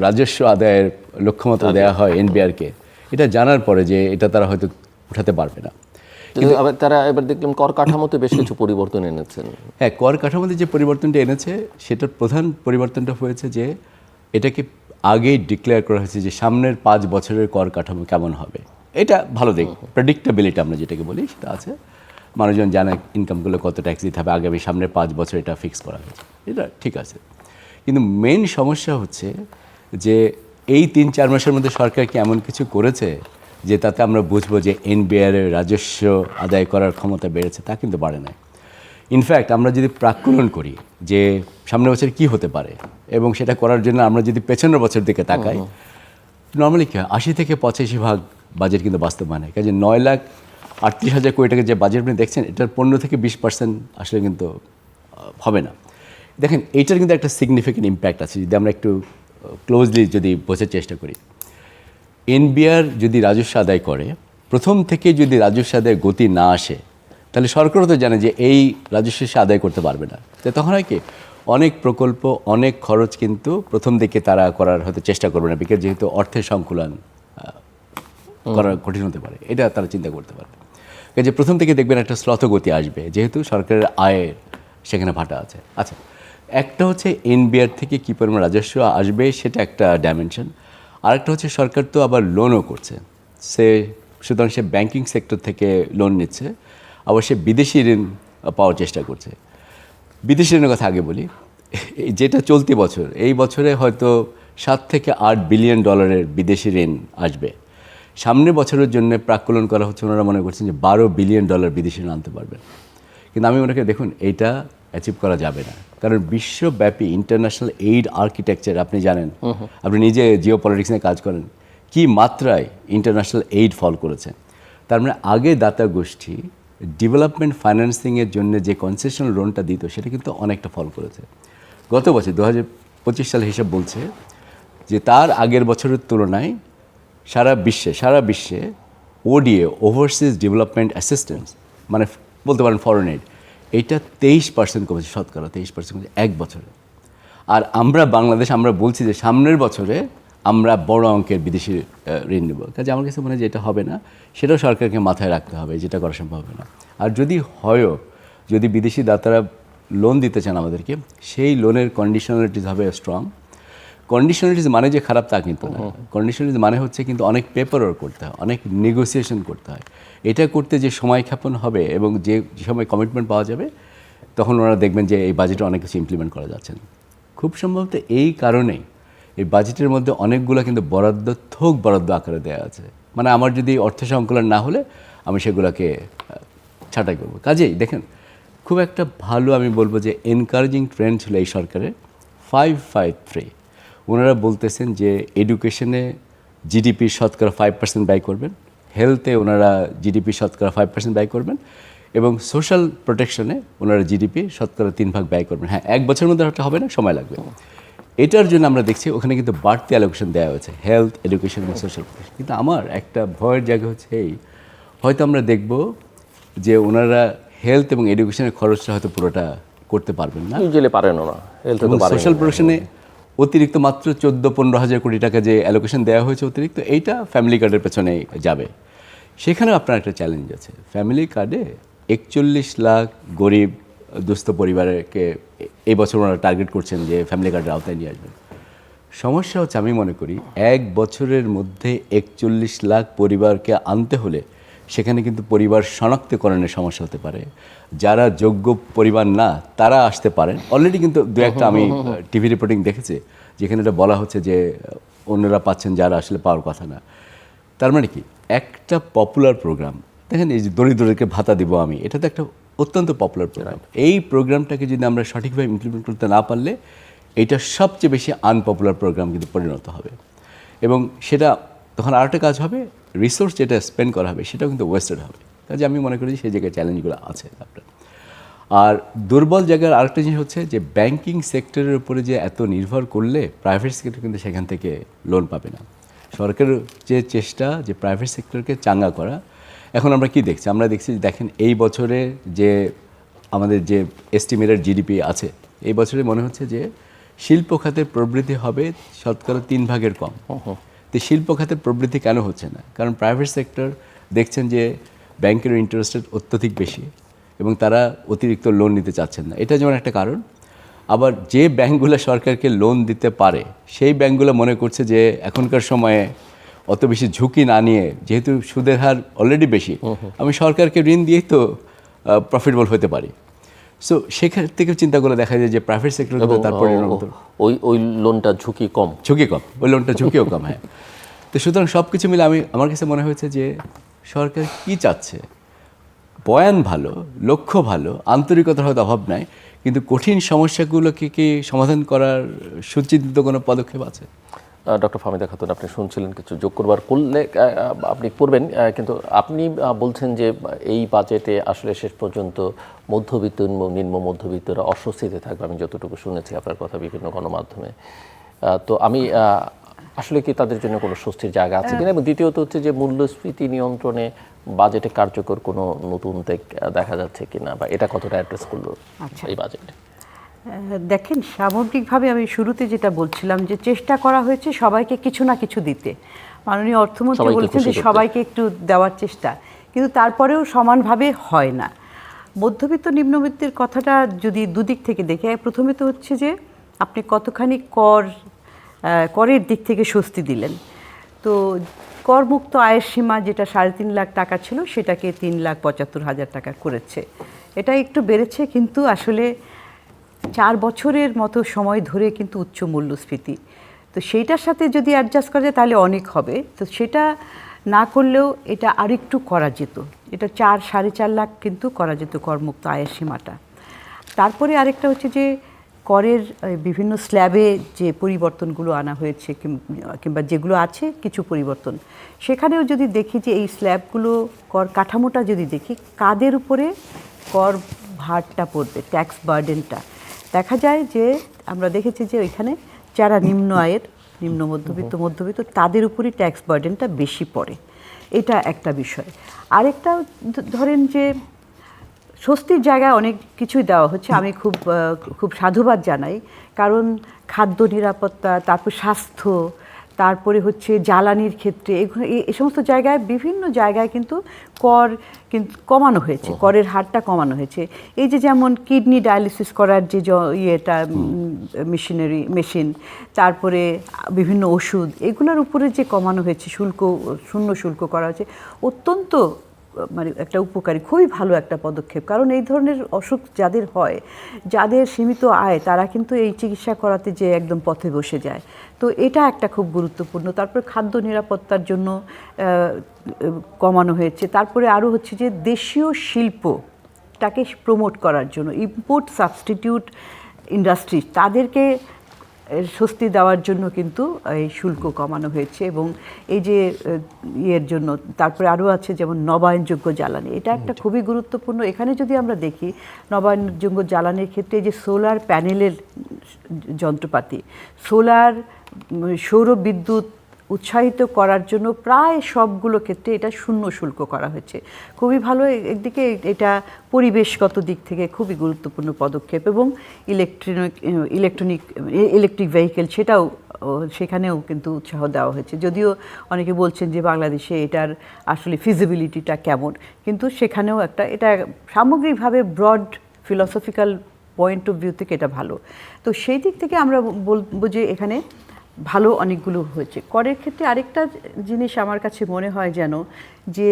রাজস্ব আদায়ের লক্ষ্যমাত্রা দেওয়া হয় এনবিআরকে, এটা জানার পরে যে এটা তারা হয়তো উঠাতে পারবে না। কিন্তু আবার তারা এবার দেখলাম কর কাঠামোতে বেশ কিছু পরিবর্তন এনেছেন। হ্যাঁ, কর কাঠামোতে যে পরিবর্তনটা এনেছে সেটার প্রধান পরিবর্তনটা হয়েছে যে এটাকে আগেই ডিক্লেয়ার করা হয়েছে যে সামনের 5 বছরের কর কাঠামো কেমন হবে। এটা ভালো দিক, প্রেডিক্টেবিলিটি আমরা যেটাকে বলি সেটা আছে। মানুষজন জানে ইনকামগুলো কত ট্যাক্স দিতে হবে, আগামী সামনের 5 বছর এটা ফিক্স করা হয়েছে, এটা ঠিক আছে। কিন্তু মেইন সমস্যা হচ্ছে যে এই 3-4 মাসের মধ্যে সরকার কি এমন কিছু করেছে যে তাতে আমরা বুঝবো যে এনবিআর এর রাজস্ব আদায় করার ক্ষমতা বেড়েছে? তা কিন্তু বাড়ে না। ইনফ্যাক্ট আমরা যদি প্রাক্কলন করি যে সামনের বছর কি হতে পারে এবং সেটা করার জন্য আমরা যদি পেছনের বছর দিকে তাকাই, নর্মালি কি হয় 80 থেকে 85% বাজেট কিন্তু বাস্তবায়ন হয়। কাজে 9,38,000 কোটি টাকা যে বাজেট আপনি দেখছেন, এটার 15 থেকে 20% আসলে কিন্তু হবে না। দেখেন এইটার কিন্তু একটা সিগনিফিক্যান্ট ইম্প্যাক্ট আছে যদি আমরা একটু ক্লোজলি যদি বোঝার চেষ্টা করি। এনবিআর যদি রাজস্ব আদায় করে, প্রথম থেকে যদি রাজস্ব আদায়ের গতি না আসে, তাহলে সরকারও তো জানে যে এই রাজস্ব সে আদায় করতে পারবে না। তো তখন হয় কি, অনেক প্রকল্প, অনেক খরচ কিন্তু প্রথম দিকে তারা করার হয়তো চেষ্টা করবে না, বিকজ যেহেতু অর্থের সংকুলন করা কঠিন হতে পারে, এটা তারা চিন্তা করতে পারবে। যে প্রথম থেকে দেখবেন একটা শ্লথগতি আসবে, যেহেতু সরকারের আয়ের সেখানে ভাটা আছে। আচ্ছা, একটা হচ্ছে এনবিআর থেকে কী পরিমাণ রাজস্ব আসবে সেটা একটা ডাইমেনশন। আরেকটা হচ্ছে সরকার তো আবার লোনও করছে, সুতরাং সে ব্যাংকিং সেক্টর থেকে লোন নিচ্ছে, আবার সে বিদেশি ঋণ পাওয়ার চেষ্টা করছে। বিদেশি ঋণের কথা আগে বলি, যেটা চলতি বছর, এই বছরে হয়তো 7 থেকে 8 বিলিয়ন ডলারের বিদেশি ঋণ আসবে। সামনের বছরের জন্য প্রাক্কলন করা হচ্ছে, ওনারা মনে করছেন যে 12 বিলিয়ন ডলার বিদেশি ঋণ আনতে পারবেন। কিন্তু আমি মনে করি দেখুন এইটা অ্যাচিভ করা যাবে না, কারণ বিশ্বব্যাপী ইন্টারন্যাশনাল এইড আর্কিটেকচার আপনি জানেন, আপনি নিজে জিও পলিটিক্স নিয়ে কাজ করেন, কি মাত্রায় ইন্টারন্যাশনাল এইড ফল করেছে। তার মানে আগে দাতা গোষ্ঠী ডেভেলপমেন্ট ফাইন্যান্সিংয়ের জন্য যে কনসেশনাল লোনটা দিত সেটা কিন্তু অনেকটা ফল করেছে। গত বছর 2025 সালের হিসাব বলছে যে তার আগের বছরের তুলনায় সারা বিশ্বে ওডিএ, ওভারসিজ ডেভেলপমেন্ট অ্যাসিস্ট্যান্স, বলতে পারেন ফরেন এইড, এইটা 23% কমেছে, শতকরা 23% কমেছে এক বছরে। আর আমরা বাংলাদেশ, আমরা বলছি যে সামনের বছরে আমরা বড় অঙ্কের বিদেশি ঋণ নেব। কাজে আমার কাছে মনে হয় যে এটা হবে না, সেটাও সরকারকে মাথায় রাখতে হবে, যেটা করা সম্ভব হবে না। আর যদি হয়ও, যদি বিদেশি দাতারা লোন দিতে চান আমাদেরকে, সেই লোনের কন্ডিশনালিটিস হবে স্ট্রং। কন্ডিশনালিটিস মানে যে খারাপ তা কিন্তু না, কন্ডিশনালিটিস মানে হচ্ছে কিন্তু অনেক পেপার ওয়ার্ক করতে হয়, অনেক নেগোসিয়েশন করতে হয়। এটা করতে যে সময় ক্ষেপণ হবে এবং যে সময় কমিটমেন্ট পাওয়া যাবে, তখন ওনারা দেখবেন যে এই বাজেটে অনেক কিছু ইমপ্লিমেন্ট করা যাচ্ছে না। খুব সম্ভবত এই কারণেই এই বাজেটের মধ্যে অনেকগুলো কিন্তু থোক বরাদ্দ আকারে দেওয়া আছে। মানে আমার যদি অর্থ সংকলন না হলে আমি সেগুলোকে ছাঁটাই করবো। কাজেই দেখেন খুব একটা ভালো আমি বলবো যে এনকারেজিং ট্রেন্ড ছিল এই সরকারের 553। ওনারা বলতেছেন যে এডুকেশনে জিডিপি শতকরা 5% ব্যয় করবেন, হেলথে ওনারা জিডিপি শতকরা 5% ব্যয় করবেন, এবং সোশ্যাল প্রোটেকশনে ওনারা জিডিপি শতকরা 3% ব্যয় করবেন। হ্যাঁ, 1 বছরের মধ্যে একটা হবে না, সময় লাগবে। এটার জন্য আমরা দেখছি ওখানে কিন্তু বাড়তি অ্যালোকেশন দেওয়া হয়েছে হেলথ, এডুকেশন এবং সোশ্যাল প্রোটেকশন। কিন্তু আমার একটা ভয়ের জায়গা হচ্ছে এই, হয়তো আমরা দেখব যে ওনারা হেলথ এবং এডুকেশনের খরচটা হয়তো পুরোটা করতে পারবেন না। ইউজুয়ালি পারেন না, হেলথ তো পারেন। সোশ্যাল প্রোটেকশনে অতিরিক্ত মাত্র 14-15 হাজার কোটি টাকা যে অ্যালোকেশন দেওয়া হয়েছে অতিরিক্ত, এইটা ফ্যামিলি কার্ডের পেছনে যাবে। সেখানে আপনার একটা চ্যালেঞ্জ আছে। ফ্যামিলি কার্ডে 41 লাখ গরিব দুস্থ পরিবারকে এই বছর ওনারা টার্গেট করছেন যে ফ্যামিলি কার্ডের আওতায় নিয়ে আসবেন। সমস্যা হচ্ছে, আমি মনে করি 1 বছরের মধ্যে 41 লাখ পরিবারকে আনতে হলে সেখানে কিন্তু পরিবার শনাক্তকরণের সমস্যা হতে পারে। যারা যোগ্য পরিবার না তারা আসতে পারেন। অলরেডি কিন্তু দু একটা আমি টিভি রিপোর্টিং দেখেছি যেখানে এটা বলা হচ্ছে যে অন্যরা পাচ্ছেন যারা আসলে পাওয়ার কথা না। তার মানে কি, একটা পপুলার প্রোগ্রাম দেখেন, এই যে দরিদ্রদেরকে ভাতা দিব আমি, এটা তো একটা অত্যন্ত পপুলার প্রোগ্রাম। এই প্রোগ্রামটাকে যদি আমরা সঠিকভাবে ইমপ্লিমেন্ট করতে না পারলে এটা সবচেয়ে বেশি আনপপুলার প্রোগ্রাম কিন্তু পরিণত হবে। এবং সেটা তখন আরেকটা কাজ হবে, রিসোর্স যেটা স্পেন্ড করা হবে সেটাও কিন্তু ওয়েস্টেড হবে। কাজে আমি মনে করি সেই জায়গায় চ্যালেঞ্জগুলো আছে আপনার। আর দুর্বল জায়গার আরেকটা জিনিস হচ্ছে যে ব্যাংকিং সেক্টরের উপরে যে এত নির্ভর করলে প্রাইভেট সেক্টর কিন্তু সেখান থেকে লোন পাবে না। সরকারের যে চেষ্টা যে প্রাইভেট সেক্টরকে চাঙ্গা করা, এখন আমরা কি দেখছি? আমরা দেখছি দেখেন এই বছরে যে আমাদের যে এস্টিমেটেড জিডিপি আছে, এই বছরে মনে হচ্ছে যে শিল্প খাতের প্রবৃদ্ধি হবে শতকরা 3 ভাগের কম। তো শিল্প খাতের প্রবৃদ্ধি কেন হচ্ছে না? কারণ প্রাইভেট সেক্টর দেখছেন যে ব্যাংকের ইন্টারেস্ট রেট অত্যধিক বেশি এবং তারা অতিরিক্ত লোন নিতে চাচ্ছেন না। এটা যেমন একটা কারণ। আবার যে ব্যাংকগুলো সরকারকে লোন দিতে পারে সেই ব্যাংকগুলো মনে করছে যে এখনকার সময়ে অত বেশি ঝুঁকি না নিয়ে, যেহেতু সুদের হার অলরেডি বেশি, আমি সরকারকে ঋণ দিয়েই তো প্রফিটেবল হতে পারি। সো সেখান থেকে চিন্তা করে দেখা যায় যে প্রাইভেট সেক্টর তারপরে ওই লোনটা ঝুঁকি কম, ওই লোনটা ঝুঁকিও কম। হ্যাঁ, তো সুতরাং সব কিছু মিলে আমার কাছে মনে হয়েছে যে সরকার কি চাচ্ছে, বয়ান ভালো, লক্ষ্য ভালো, আন্তরিকতার হয়তো অভাব নাই, কিন্তু কঠিন সমস্যাগুলোকে কি সমাধান করার সুচিন্তিত কোনো পদক্ষেপ আছে? ডক্টর ফাহমিদা খাতুন, আপনি শুনছিলেন, কিছু যোগ করবার করলে আপনি করবেন, কিন্তু আপনি বলছেন যে এই বাজেটে আসলে শেষ পর্যন্ত মধ্যবিত্ত, নিম্ন মধ্যবিত্তরা অস্বস্তিতে থাকবে। আমি যতটুকু শুনেছি আপনার কথা বিভিন্ন গণমাধ্যমে, তো আমি আসলে কি তাদের জন্য কোনো স্বস্তির জায়গা আছে কিনা, এবং দ্বিতীয়ত হচ্ছে যে মূল্যস্ফীতি নিয়ন্ত্রণে বাজেটে কার্যকর কোনো নতুন দিক দেখা যাচ্ছে কিনা, বা এটা কতটা অ্যাড্রেস করলো এই বাজেটে? দেখেন, সামগ্রিকভাবে আমি শুরুতে যেটা বলছিলাম যে চেষ্টা করা হয়েছে সবাইকে কিছু না কিছু দিতে। মাননীয় অর্থমন্ত্রী বলছেন যে সবাইকে একটু দেওয়ার চেষ্টা, কিন্তু তারপরেও সমানভাবে হয় না। মধ্যবিত্ত নিম্নবিত্তের কথাটা যদি দুদিক থেকে দেখে, প্রথমে তো হচ্ছে যে আপনি কতখানি করের দিক থেকে স্বস্তি দিলেন। তো করমুক্ত আয়ের সীমা যেটা 3.5 লাখ টাকা ছিল সেটাকে 3,75,000 টাকা করেছে। এটা একটু বেড়েছে, কিন্তু আসলে 4 বছরের মতো সময় ধরে কিন্তু উচ্চ মূল্যস্ফীতি, তো সেইটার সাথে যদি অ্যাডজাস্ট করা যায় তাহলে অনেক হবে। তো সেটা না করলেও এটা আরেকটু করা যেত, এটা 4-4.5 লাখ কিন্তু করা যেত করমুক্ত আয়ের সীমাটা। তারপরে আরেকটা হচ্ছে যে করের বিভিন্ন স্ল্যাবে যে পরিবর্তনগুলো আনা হয়েছে, কিংবা যেগুলো আছে কিছু পরিবর্তন, সেখানেও যদি দেখি যে এই স্ল্যাবগুলো কর কাঠামোটা যদি দেখি কাদের উপরে কর ভারটা পড়বে, ট্যাক্স বার্ডেনটা, দেখা যায় যে আমরা দেখেছি যে ওইখানে যারা নিম্ন আয়ের, নিম্ন মধ্যবিত্ত তাদের উপরই ট্যাক্স বার্ডেনটা বেশি পড়ে। এটা একটা বিষয়। আরেকটা ধরেন যে স্বস্তির জায়গায় অনেক কিছুই দেওয়া হচ্ছে, আমি খুব সাধুবাদ জানাই, কারণ খাদ্য নিরাপত্তা, তারপর স্বাস্থ্য, তারপরে হচ্ছে জ্বালানির ক্ষেত্রে, এই সমস্ত জায়গায় বিভিন্ন জায়গায় কিন্তু কর কিন্তু কমানো হয়েছে, করের হারটা কমানো হয়েছে। এই যে যেমন কিডনি ডায়ালিসিস করার যে মেশিন, তারপরে বিভিন্ন ওষুধ, এগুলোর উপরে যে কমানো হয়েছে, শূন্য শুল্ক করা হয়েছে, অত্যন্ত মানে একটা উপকারী, খুবই ভালো একটা পদক্ষেপ। কারণ এই ধরনের অসুখ যাদের হয়, যাদের সীমিত আয়, তারা কিন্তু এই চিকিৎসা করাতে যে একদম পথে বসে যায়। তো এটা একটা খুব গুরুত্বপূর্ণ। তারপরে খাদ্য নিরাপত্তার জন্য কমানো হয়েছে। তারপরে আরও হচ্ছে যে দেশীয় শিল্পটাকে প্রমোট করার জন্য ইম্পোর্ট সাবস্টিটিউট ইন্ডাস্ট্রি, তাদেরকে স্বস্তি দেওয়ার জন্য কিন্তু এই শুল্ক কমানো হয়েছে। এবং এই যে ইয়ের জন্য তারপরে আরও আছে যেমন নবায়নযোগ্য জ্বালানি, এটা একটা খুবই গুরুত্বপূর্ণ। এখানে যদি আমরা দেখি নবায়নযোগ্য জ্বালানির ক্ষেত্রে যে সোলার প্যানেলের যন্ত্রপাতি, সৌর বিদ্যুৎ উৎসাহিত করার জন্য প্রায় সবগুলো ক্ষেত্রে এটা শূন্য শুল্ক করা হয়েছে। খুবই ভালো। একদিকে এটা পরিবেশগত দিক থেকে খুবই গুরুত্বপূর্ণ পদক্ষেপ। এবং ইলেকট্রিক ভেহিকেল, সেখানেও কিন্তু উৎসাহ দেওয়া হয়েছে। যদিও অনেকে বলছেন যে বাংলাদেশে এটার আসলে ফিজিবিলিটিটা কেমন, কিন্তু সেখানেও এটা সামগ্রিকভাবে broad philosophical point of view থেকে এটা ভালো। তো সেই দিক থেকে আমরা বলবো যে এখানে ভালো অনেকগুলো হয়েছে। করের ক্ষেত্রে আরেকটা জিনিস আমার কাছে মনে হয় যেন, যে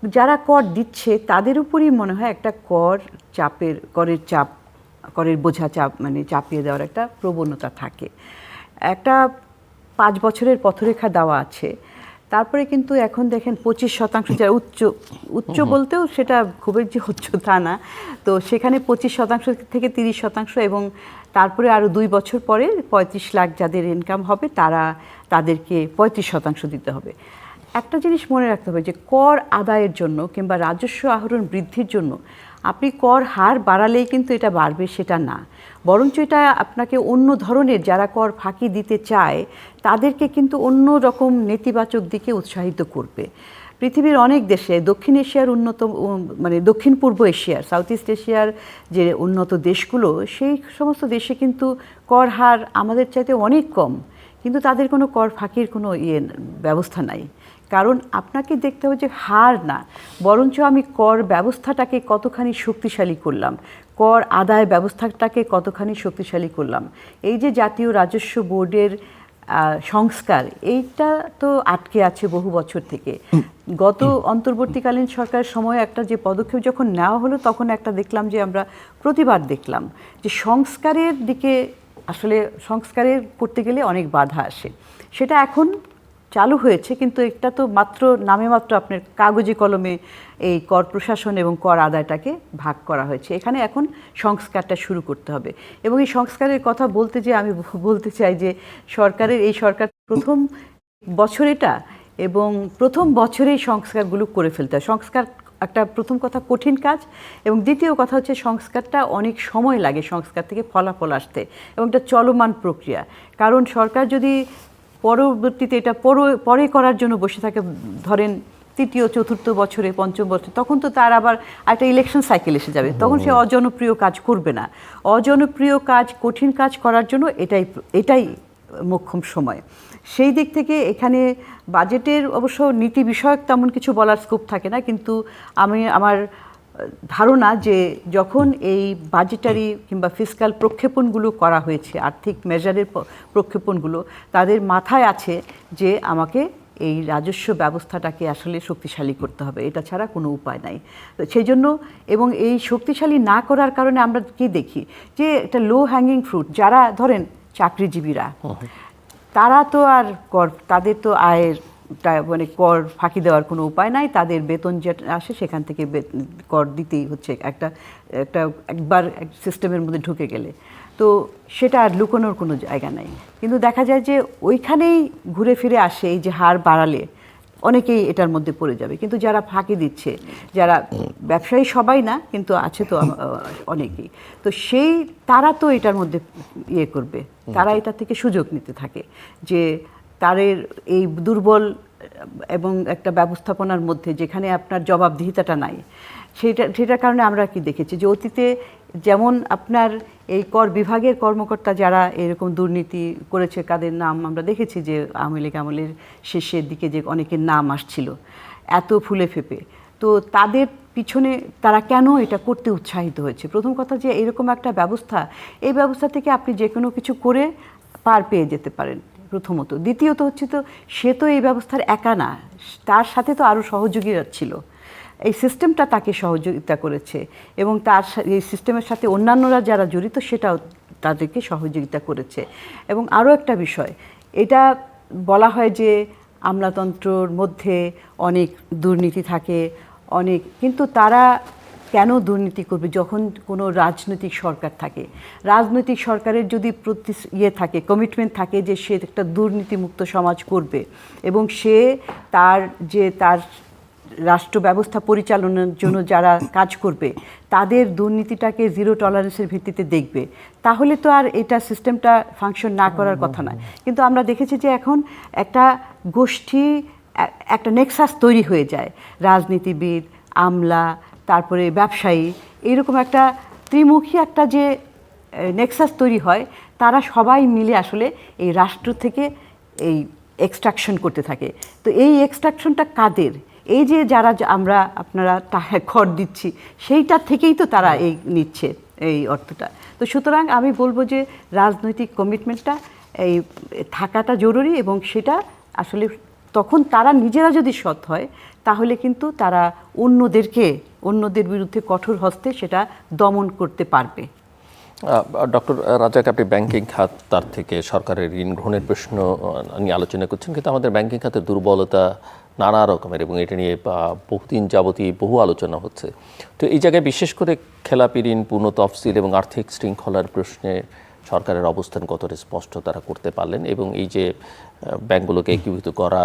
যারা কর দিচ্ছে তাদের উপরই মনে হয় একটা করের বোঝা মানে চাপিয়ে দেওয়ার একটা প্রবণতা থাকে। একটা 5 বছরের পথরেখা দেওয়া আছে, তারপরে কিন্তু এখন দেখেন 25%, যারা উচ্চ বলতেও সেটা খুবই যে উচ্চ তা না, তো সেখানে 25% থেকে 30%, এবং তারপরে আরও 2 বছর পরে 35 লাখ যাদের ইনকাম হবে তাদেরকে 35% দিতে হবে। একটা জিনিস মনে রাখতে হবে যে কর আদায়ের জন্য কিংবা রাজস্ব আহরণ বৃদ্ধির জন্য আপনি কর হার বাড়ালেই কিন্তু এটা বাড়বে সেটা না, বরঞ্চ এটা আপনাকে অন্য ধরনের, যারা কর ফাঁকি দিতে চায় তাদেরকে কিন্তু অন্য রকম নেতিবাচক দিকে উৎসাহিত করবে। পৃথিবীর অনেক দেশে, দক্ষিণ এশিয়ার মানে দক্ষিণ পূর্ব এশিয়ার, সাউথ ইস্ট এশিয়ার যে উন্নত দেশগুলো, সেই সমস্ত দেশে কিন্তু কর হার আমাদের চাইতে অনেক কম, কিন্তু তাদের কোনো কর ফাঁকির কোনো ব্যবস্থা নাই। কারণ আপনাকে দেখতে হবে যে হার না, বরঞ্চ আমি কর ব্যবস্থাটাকে কতখানি শক্তিশালী করলাম, কর আদায় ব্যবস্থাটাকে কতখানি শক্তিশালী করলাম। এই যে জাতীয় রাজস্ব বোর্ডের সংস্কার, এইটা তো আটকে আছে বহু বছর থেকে। গত অন্তর্বর্তীকালীন সরকারের সময় একটা যে পদক্ষেপ যখন নেওয়া হলো, তখন একটা দেখলাম যে আমরা প্রতিবাদ দেখলাম যে সংস্কারের দিকে আসলে সংস্কারের করতে গেলে অনেক বাধা আসে। সেটা এখন চালু হয়েছে, কিন্তু এটা তো নামে মাত্র আপনার কাগজে কলমে এই কর প্রশাসন এবং কর আদায়টাকে ভাগ করা হয়েছে। এখানে এখন সংস্কারটা শুরু করতে হবে। এবং এই সংস্কারের কথা বলতে যে আমি বলতে চাই যে এই সরকার প্রথম বছর এটা, এবং প্রথম বছরেই সংস্কারগুলো করে ফেলতে হয়। সংস্কার একটা প্রথম কথা কঠিন কাজ, এবং দ্বিতীয় কথা হচ্ছে সংস্কারটা অনেক সময় লাগে সংস্কার থেকে ফলাফল আসতে, এবং এটা চলমান প্রক্রিয়া। কারণ সরকার যদি পরবর্তীতে এটা পরে করার জন্য বসে থাকে, ধরেন তৃতীয় চতুর্থ বছরে, পঞ্চম বছরে, তখন তো তার আবার একটা ইলেকশন সাইকেল এসে যাবে, তখন সে অজনপ্রিয় কাজ করবে না। অজনপ্রিয় কাজ, কঠিন কাজ করার জন্য এটাই মোক্ষম সময়। সেই দিক থেকে এখানে বাজেটের অবশ্য নীতি বিষয়ক তেমন কিছু বলার স্কোপ থাকে না, কিন্তু আমার ধারণা যে যখন এই বাজেটারি কিংবা ফিসকাল প্রক্ষেপণগুলো করা হয়েছে, আর্থিক মেজারের প্রক্ষেপণগুলো, তাদের মাথায় আছে যে আমাকে এই রাজস্ব ব্যবস্থাটাকে আসলে শক্তিশালী করতে হবে, এটা ছাড়া কোনো উপায় নাই। তো সেই জন্য, এবং এই শক্তিশালী না করার কারণে আমরা কি দেখি যে একটা লো হ্যাঙ্গিং ফ্রুট, যারা ধরেন চাকরিজীবীরা, তারা তো আর তাদের তো আয়ের মানে কর ফাঁকি দেওয়ার কোনো উপায় নাই, তাদের বেতন যেটা আসে সেখান থেকে কর দিতেই হচ্ছে একবার সিস্টেমের মধ্যে ঢুকে গেলে, তো সেটা আর লুকোনোর কোনো জায়গা নাই। কিন্তু দেখা যায় যে ওইখানেই ঘুরে ফিরে আসে এই যে হার বাড়ালে অনেকেই এটার মধ্যে পড়ে যাবে। কিন্তু যারা ফাঁকি দিচ্ছে, যারা ব্যবসায়ী, সবাই না, কিন্তু আছে তো অনেকেই, তো তারা তো এটার মধ্যে করবে, তারা এটা থেকে সুযোগ নিতে থাকে যে তাদের এই দুর্বল এবং একটা ব্যবস্থাপনার মধ্যে যেখানে আপনার জবাবদিহিতাটা নাই, সেটার কারণে আমরা কি দেখেছি যে অতীতে যেমন আপনার এই কর বিভাগের কর্মকর্তা যারা এরকম দুর্নীতি করেছে, কাদের নাম আমরা দেখেছি যে আওয়ামী লীগ আমলের শেষের দিকে যে অনেকের নাম আসছিল এত ফুলে ফেপে, তো তাদের পিছনে তারা কেন এটা করতে উৎসাহিত হয়েছে? প্রথম কথা যে এরকম একটা ব্যবস্থা, এই ব্যবস্থা থেকে আপনি যে কোনো কিছু করে পার পেয়ে যেতে পারেন, প্রথমত। দ্বিতীয়ত হচ্ছে তো সে তো এই ব্যবস্থার একা না, তার সাথে তো আরও সহযোগীরা ছিল। এই সিস্টেমটা তাকে সহযোগিতা করেছে এবং এই সিস্টেমের সাথে অন্যান্যরা যারা জড়িত সেটাও তাদেরকে সহযোগিতা করেছে। এবং আরও একটা বিষয়, এটা বলা হয় যে আমলাতন্ত্রর মধ্যে অনেক দুর্নীতি থাকে কিন্তু তারা কেন দুর্নীতি করবে যখন কোনো রাজনৈতিক সরকার থাকে? রাজনৈতিক সরকারের যদি থাকে, কমিটমেন্ট থাকে যে সে একটা দুর্নীতিমুক্ত সমাজ করবে এবং সে তার রাষ্ট্র ব্যবস্থা পরিচালনার জন্য যারা কাজ করবে তাদের দুর্নীতিটাকে জিরো টলারেন্সের ভিত্তিতে দেখবে, তাহলে তো আর এটা সিস্টেমটা ফাংশন না করার কথা নয়। কিন্তু আমরা দেখেছি যে এখন একটা গোষ্ঠী, একটা নেক্সাস তৈরি হয়ে যায়, রাজনীতিবিদ, আমলা, তারপরে ব্যবসায়ী, এইরকম একটা ত্রিমুখী একটা যে নেক্সাস তৈরি হয়, তারা সবাই মিলে আসলে এই রাষ্ট্র থেকে এই এক্সট্রাকশন করতে থাকে। তো এই এক্সট্রাকশনটা কাদের? এই যে আপনারা কর দিচ্ছি সেইটার থেকেই তো তারা এই নিচ্ছে এই অর্থটা। তো সুতরাং আমি বলবো যে রাজনৈতিক কমিটমেন্টটা এই থাকাটা জরুরি এবং সেটা আসলে তখন তারা নিজেরা যদি সৎ হয় তাহলে কিন্তু তারা অন্যদের বিরুদ্ধে কঠোর হস্তে সেটা দমন করতে পারবে। ডক্টর রাজাক, আপনি ব্যাংকিং খাত তার থেকে সরকারের ঋণ গ্রহণের প্রশ্ন নিয়ে আলোচনা করছেন, কিন্তু আমাদের ব্যাংকিং খাতের দুর্বলতা নানা রকমের এবং এটা নিয়ে বহুদিন যাবতীয় বহু আলোচনা হচ্ছে। তো এই জায়গায় বিশেষ করে খেলাপি ঋণ, পূর্ণ তফসিল এবং আর্থিক শৃঙ্খলার প্রশ্নে সরকারের অবস্থান কতটা স্পষ্ট তারা করতে পারলেন, এবং এই যে ব্যাংকগুলোকে একীভূত করা,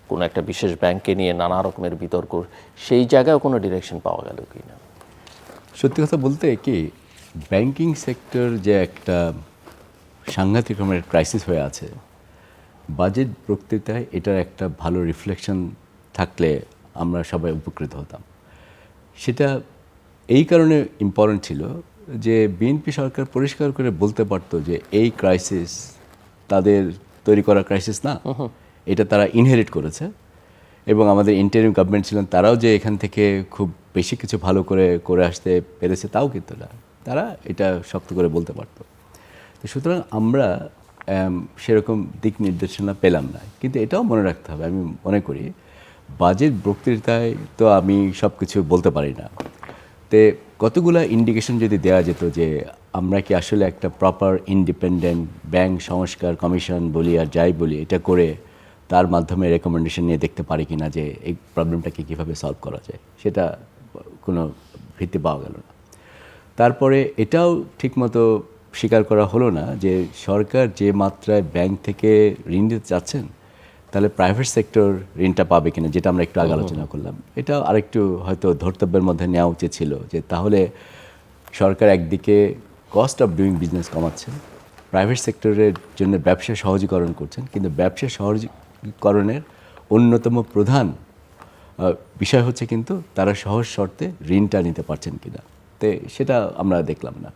কোনো একটা বিশেষ ব্যাংককে নিয়ে নানা রকমের বিতর্ক, সেই জায়গায়ও কোনো ডিরেকশন পাওয়া গেল কি না? সত্যি কথা বলতে কি, ব্যাংকিং সেক্টর যে একটা সাংঘাতিক রকমের ক্রাইসিস হয়ে আছে, বাজেট বক্তৃতায় এটার একটা ভালো রিফ্লেকশন থাকলে আমরা সবাই উপকৃত হতাম। সেটা এই কারণে ইম্পর্টেন্ট ছিল যে বিএনপি সরকার পরিষ্কার করে বলতে পারতো যে এই ক্রাইসিস তাদের তৈরি করা ক্রাইসিস না, এটা তারা ইনহেরিট করেছে। এবং আমাদের ইন্টারিম গভর্নমেন্ট ছিলেন, তারাও যে এখান থেকে খুব বেশি কিছু ভালো করে আসতে পেরেছে তাও কিন্তু না, তারা এটা শক্ত করে বলতে পারতো। তো সুতরাং আমরা সেরকম দিক নির্দেশনা পেলাম না। কিন্তু এটাও মনে রাখতে হবে, আমি মনে করি বাজেট বক্তৃতায় তো আমি সব কিছু বলতে পারি না। তো কতগুলা ইন্ডিকেশন যদি দেওয়া যেত যে আমরা কি আসলে একটা প্রপার ইন্ডিপেন্ডেন্ট ব্যাংক সংস্কার কমিশন বলি আর যাই বলি, এটা করে তার মাধ্যমে রেকমেন্ডেশন নিয়ে দেখতে পারি কিনা যে এই প্রবলেমটাকে কীভাবে সলভ করা যায়, সেটা কোনো ভিত্তি পাওয়া গেল না। তারপরে এটাও ঠিকমতো স্বীকার করা হলো না যে সরকার যে মাত্রায় ব্যাংক থেকে ঋণ দিতে চাচ্ছেন, তাহলে প্রাইভেট সেক্টর ঋণটা পাবে কিনা, যেটা আমরা একটু আগে আলোচনা করলাম। এটা আরেকটু হয়তো ধর্তব্যের মধ্যে নেওয়া উচিত ছিল যে তাহলে সরকার একদিকে কস্ট অফ ডুইং বিজনেস কমাচ্ছেন, প্রাইভেট সেক্টরের জন্য ব্যবসা সহজীকরণ করছেন, কিন্তু ব্যবসা সহজীকরণের অন্যতম প্রধান বিষয় হচ্ছে কিন্তু তারা সহজ শর্তে ঋণটা নিতে পারছেন কিনা, তো সেটা আমরা দেখলাম না।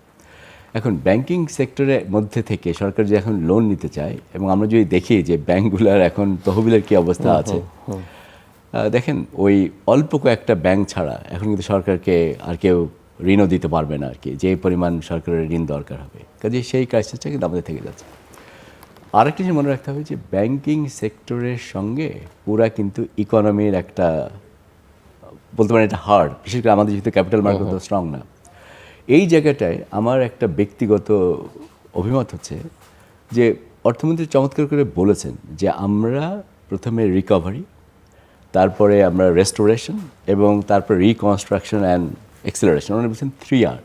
এখন ব্যাংকিং সেক্টরের মধ্যে থেকে সরকার যে এখন লোন নিতে চায়, এবং আমরা যদি দেখি যে ব্যাংকগুলোর এখন তহবিলের কী অবস্থা আছে, দেখেন ওই অল্প কয়েকটা ব্যাংক ছাড়া এখন কিন্তু সরকারকে আর কেউ ঋণও দিতে পারবে না আর কি, যে পরিমাণ সরকারের ঋণ দরকার হবে। কাজে সেই ক্রাইসিসটা কিন্তু আমাদের থেকে যাচ্ছে। আরেকটা জিনিস মনে রাখতে হবে যে ব্যাংকিং সেক্টরের সঙ্গে পুরা কিন্তু ইকোনমির একটা বলতে পারেন এটা হার্ড, বিশেষ করে আমাদের যেহেতু ক্যাপিটাল মার্কেট তো স্ট্রং না। এই জায়গাটায় আমার একটা ব্যক্তিগত অভিমত হচ্ছে যে অর্থমন্ত্রী চমৎকার করে বলেছেন যে আমরা প্রথমে রিকভারি, তারপরে আমরা রেস্টোরেশন এবং তারপরে রিকনস্ট্রাকশন অ্যান্ড এক্সেলারেশন, উনি বলছেন 3R,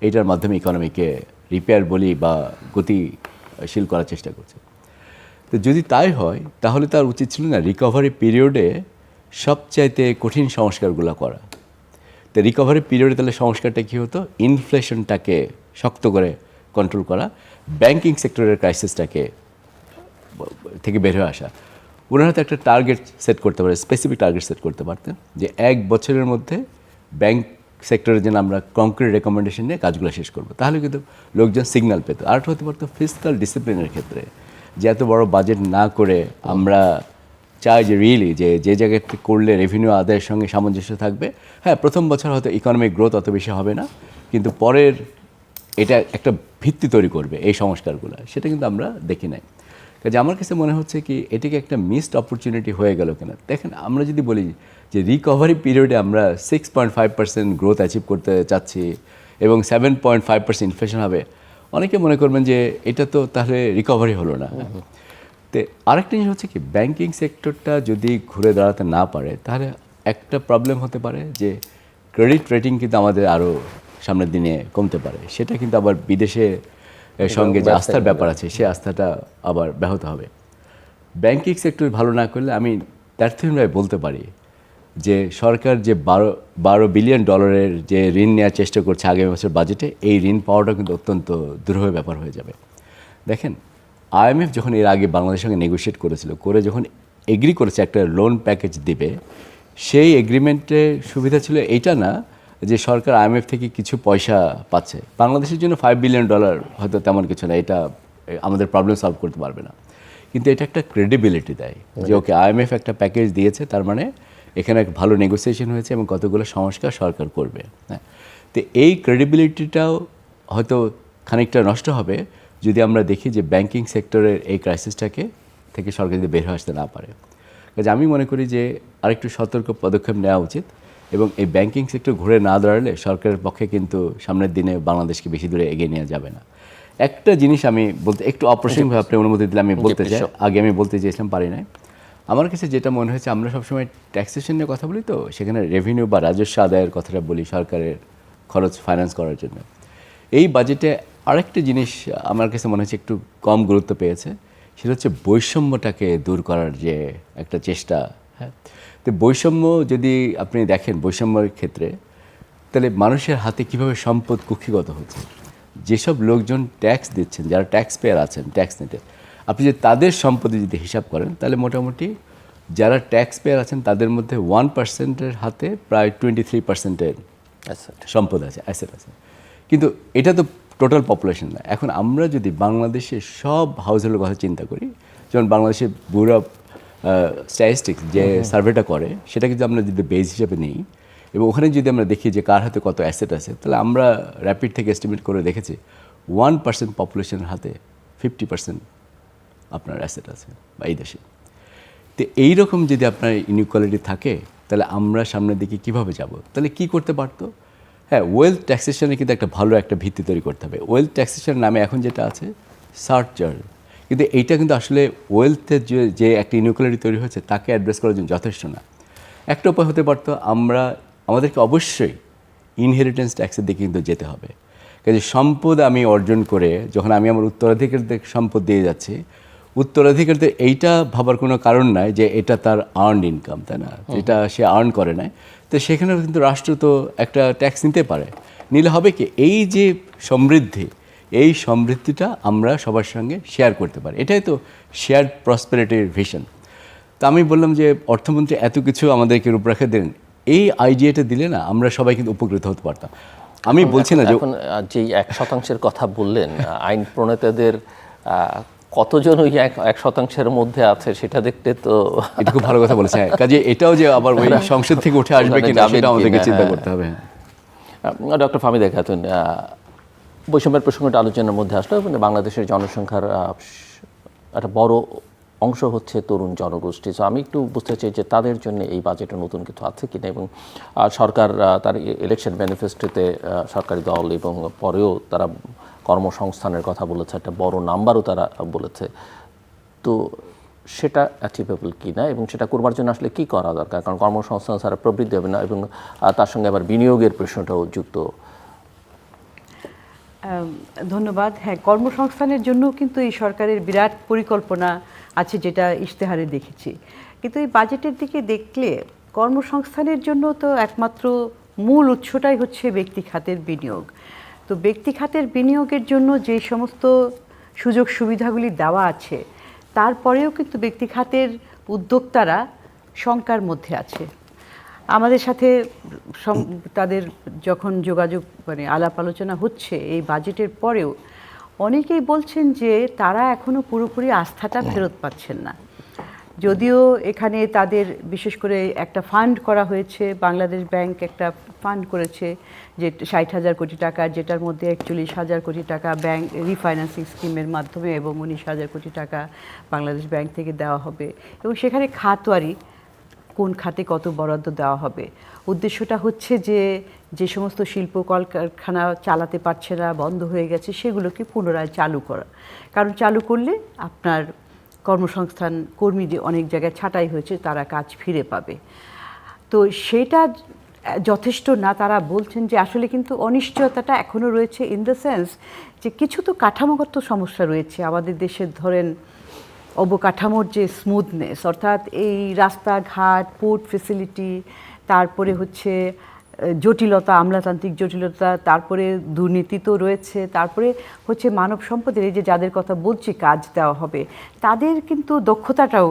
এইটার মাধ্যমে ইকোনমিকে রিপেয়ার বলি বা গতিশীল করার চেষ্টা করছে। তো যদি তাই হয় তাহলে তার উচিত ছিল না রিকভারি পিরিয়ডে সবচাইতে কঠিন সংস্কারগুলো করা। তো রিকভারি পিরিয়ডে তাহলে সংস্কারটা কী হতো, ইনফ্লেশনটাকে শক্ত করে কন্ট্রোল করা, ব্যাংকিং সেক্টরের ক্রাইসিসটাকে থেকে বের হয়ে আসা। ওনারা হয়তো একটা টার্গেট সেট করতে পারে, স্পেসিফিক টার্গেট সেট করতে পারতেন যে 1 বছরের মধ্যে ব্যাংক সেক্টরের জন্য আমরা কংক্রিট রেকমেন্ডেশন নিয়ে কাজগুলো শেষ করবো, তাহলে কিন্তু লোকজন সিগন্যাল পেত। আরেকটা হতে পারতো ফিসকাল ডিসিপ্লিনের ক্ষেত্রে, যে এত বড় বাজেট না করে আমরা চাই যে রিয়েলি যে জায়গাতে করলে রেভিনিউ আদায়ের সঙ্গে সামঞ্জস্য থাকবে। হ্যাঁ, প্রথম বছর হয়তো ইকোনমিক গ্রোথ অত বেশি হবে না, কিন্তু পরের এটা একটা ভিত্তি তৈরি করবে এই সংস্কারগুলো, সেটা কিন্তু আমরা দেখি নাই। কাজে আমার কাছে মনে হচ্ছে কি এটাকে একটা মিসড অপরচুনিটি হয়ে গেল কিনা। দেখেন আমরা যদি বলি যে রিকভারি পিরিয়ডে আমরা 6.5% গ্রোথ অ্যাচিভ করতে চাচ্ছি এবং 7.5% ইনফ্লেশন হবে, অনেকে মনে করবেন যে এটা তো তাহলে রিকভারি হলো না। তো আরেকটা জিনিস হচ্ছে কি ব্যাংকিং সেক্টরটা যদি ঘুরে দাঁড়াতে না পারে তাহলে একটা প্রবলেম হতে পারে যে ক্রেডিট রেটিং কিন্তু আমাদের আরও সামনের দিনে কমতে পারে, সেটা কিন্তু আবার বিদেশে সঙ্গে যে আস্থার ব্যাপার আছে সেই আস্থাটা আবার ব্যাহত হবে। ব্যাংকিং সেক্টর ভালো না করলে আমি তার্থিকভাবে বলতে পারি যে সরকার যে 12 বিলিয়ন ডলারের যে ঋণ নেওয়ার চেষ্টা করছে আগামী বছর বাজেটে, এই ঋণ পাওয়াটা কিন্তু অত্যন্ত দুরূহ ব্যাপার হয়ে যাবে। দেখেন IMF যখন এর আগে বাংলাদেশের সঙ্গে নেগোশিয়েট করেছিল, করে যখন এগ্রি করেছে একটা লোন প্যাকেজ দিবে, সেই এগ্রিমেন্টের সুবিধা ছিল এইটা না যে সরকার IMF থেকে কিছু পয়সা পাচ্ছে। বাংলাদেশের জন্য $5 বিলিয়ন হয়তো তেমন কিছু না, এটা আমাদের প্রবলেম সলভ করতে পারবে না, কিন্তু এটা একটা ক্রেডিবিলিটি দেয় যে ওকে IMF একটা প্যাকেজ দিয়েছে, তার মানে এখানে এক ভালো নেগোসিয়েশন হয়েছে এবং কতগুলো সংস্কার সরকার করবে। হ্যাঁ, তো এই ক্রেডিবিলিটিটাও হয়তো খানিকটা নষ্ট হবে যদি আমরা দেখি যে ব্যাংকিং সেক্টরের এই ক্রাইসিসটাকে থেকে সরকার যদি বের হয়ে আসতে না পারে। কাজে আমি মনে করি যে আরেকটু সতর্ক পদক্ষেপ নেওয়া উচিত এবং এই ব্যাংকিং সেক্টর ঘুরে না দাঁড়ালে সরকারের পক্ষে কিন্তু সামনের দিনে বাংলাদেশকে বেশি দূরে এগিয়ে নেওয়া যাবে না। একটা জিনিস আমি বলতে একটু অপ্রসঙ্গিকভাবে আপনি অনুমতি দিলে আমি বলতে চাই, আগে আমি বলতে চেয়েছিলাম পারি নাই। আমার কাছে যেটা মনে হয়েছে, আমরা সবসময় ট্যাক্সেশন নিয়ে কথা বলি, তো সেখানে রেভিনিউ বা রাজস্ব আদায়ের কথাটা বলি সরকারের খরচ ফাইন্যান্স করার জন্য। এই বাজেটে আরেকটা জিনিস আমার কাছে মনে হচ্ছে একটু কম গুরুত্ব পেয়েছে, সেটা হচ্ছে বৈষম্যটাকে দূর করার যে একটা চেষ্টা। হ্যাঁ, তো বৈষম্য যদি আপনি দেখেন বৈষম্যের ক্ষেত্রে, তাহলে মানুষের হাতে কিভাবে সম্পদ কুক্ষিগত হচ্ছে। যেসব লোকজন ট্যাক্স দিচ্ছেন, যারা ট্যাক্স পেয়ার আছেন ট্যাক্স নিতে, আপনি যদি তাদের সম্পদে যদি হিসাব করেন তাহলে মোটামুটি যারা ট্যাক্স পেয়ার আছেন তাদের মধ্যে 1%-এর হাতে প্রায় 23%-এর সম্পদ আছে, অ্যাসেট আছে। কিন্তু এটা তো টোটাল পপুলেশন না। এখন আমরা যদি বাংলাদেশের সব হাউসহোল্ডের কথা চিন্তা করি, যেমন বাংলাদেশের ব্যুরো অফ স্ট্যাটিস্টিক্স যে সার্ভেটা করে, সেটাকে যদি আমরা যদি বেস হিসেবে নিই এবং ওখানে যদি আমরা দেখি যে কার হাতে কত অ্যাসেট আছে, তাহলে আমরা র্যাপিড থেকে এস্টিমেট করে দেখেছি 1% পপুলেশনের হাতে 50% আপনার অ্যাসেট আছে বা এই দেশে। তো এইরকম যদি আপনার ইনইকুয়ালিটি থাকে তাহলে আমরা সামনের দিকে কীভাবে যাব? তাহলে কি করতে পারতো? হ্যাঁ, ওয়েলথ ট্যাক্সেশনে কিন্তু একটা ভালো একটা ভিত্তি তৈরি করতে হবে। ওয়েলথ ট্যাক্সেশনের নামে এখন যেটা আছে সার্চার্জ, কিন্তু এইটা কিন্তু আসলে ওয়েলথের যে একটা ইনইকুয়ালিটি তৈরি হয়েছে তাকে অ্যাড্রেস করার জন্য যথেষ্ট না। একটা উপায় হতে পারতো, আমাদেরকে অবশ্যই ইনহেরিটেন্স ট্যাক্সের দিকে কিন্তু যেতে হবে। কাজে সম্পদ আমি অর্জন করে যখন আমি আমার উত্তরাধিকারীদের সম্পদ দিয়ে যাচ্ছি, উত্তরাধিকারীদের এইটা ভাবার কোনো কারণ নাই যে এটা তার আর্নড ইনকাম, তাই না? এটা সে আর্ন করে নাই, তো সেখানেও কিন্তু রাষ্ট্র তো একটা ট্যাক্স নিতে পারে। নিলে হবে কি, এই যে সমৃদ্ধি, এই সমৃদ্ধিটা আমরা সবার সঙ্গে শেয়ার করতে পারি। এটাই তো শেয়ার প্রসপেরিটির ভিশন। তা আমি বললাম যে অর্থমন্ত্রী এত কিছু আমাদেরকে রূপরেখা দিলেন, এই আইডিয়াটা দিলে না আমরা সবাই কিন্তু উপকৃত হতে পারতাম। আমি বলছি না যে এখন যেই 1% কথা বললেন, আইন প্রণেতাদের কতজন ওই 1% মধ্যে আছে সেটা দেখতে তো এটা খুব ভালো কথা বলেছে। কাজে এটাও যে আবার ওই সংসদ থেকে উঠে আসবে কিনা সেটা আমাদেরকে চিন্তা করতে হবে। ডক্টর ফাহমিদা খাতুন, বৈষম্যের প্রসঙ্গটা আলোচনার মধ্যে আসলো। বাংলাদেশের জনসংখ্যার একটা বড় অংশ হচ্ছে তরুণ জনগোষ্ঠী। সো আমি একটু বুঝতে চাই যে তাদের জন্য এই বাজেটে নতুন কিছু আছে কিনা, এবং সরকার তার ইলেকশন ম্যানিফেস্টোতে সরকারি দল এবং পরেও তারা কর্মসংস্থানের কথা বলেছে, একটা বড় নাম্বারও তারা বলেছে। তো সেটা অ্যাচিভেবল কিনা এবং সেটা করবার জন্য আসলে কী করা দরকার? কারণ কর্মসংস্থান ছাড়া প্রবৃদ্ধি হবে না এবং তার সঙ্গে আবার বিনিয়োগের প্রশ্নটাও যুক্ত। ধন্যবাদ। হ্যাঁ, কর্মসংস্থানের জন্য কিন্তু এই সরকারের বিরাট পরিকল্পনা আছে, যেটা ইশতেহারে দেখেছি। কিন্তু এই বাজেটের দিকে দেখলে কর্মসংস্থানের জন্য তো একমাত্র মূল উৎসটাই হচ্ছে ব্যক্তি খাতের বিনিয়োগ। তো ব্যক্তি খাতের বিনিয়োগের জন্য যে সমস্ত সুযোগ সুবিধাগুলি দেওয়া আছে, তারপরেও কিন্তু ব্যক্তি খাতের উদ্যোক্তারা শঙ্কার মধ্যে আছে। আমাদের সাথে তাদের যখন যোগাযোগ আলাপ আলোচনা হচ্ছে এই বাজেটের পরেও, অনেকেই বলছেন যে তারা এখনও পুরোপুরি আস্থাটা ফেরত পাচ্ছেন না। যদিও এখানে তাদের বিশেষ করে একটা ফান্ড করা হয়েছে, বাংলাদেশ ব্যাংক একটা ফান্ড করেছে যে 60,000 কোটি টাকা, যেটার মধ্যে 41,000 কোটি টাকা ব্যাংক রিফাইন্যান্সিং স্কিমের মাধ্যমে এবং 19,000 কোটি টাকা বাংলাদেশ ব্যাংক থেকে দেওয়া হবে, এবং সেখানে খাতওয়ারি কোন খাতে কত বরাদ্দ দেওয়া হবে। উদ্দেশ্যটা হচ্ছে যে যে সমস্ত শিল্প কলকারখানা চালাতে পারছে না, বন্ধ হয়ে গেছে, সেগুলোকে পুনরায় চালু করা। কারণ চালু করলে আপনার কর্মসংস্থান কর্মী যে অনেক জায়গায় ছাঁটাই হয়েছে তারা কাজ ফিরে পাবে। তো সেটা যথেষ্ট না, তারা বলছেন যে আসলে কিন্তু অনিশ্চয়তাটা এখনও রয়েছে, ইন দ্য সেন্স যে কিছু তো কাঠামোগত সমস্যা রয়েছে আমাদের দেশের। ধরেন অবকাঠামোর যে স্মুথনেস, অর্থাৎ এই রাস্তাঘাট, পোর্ট ফেসিলিটি, তারপরে হচ্ছে জটিলতা, আমলাতান্ত্রিক জটিলতা, তারপরে দুর্নীতি তো রয়েছে, তারপরে হচ্ছে মানব সম্পদের এই যে যাদের কথা বলছি কাজ দেওয়া হবে, তাদের কিন্তু দক্ষতাটাও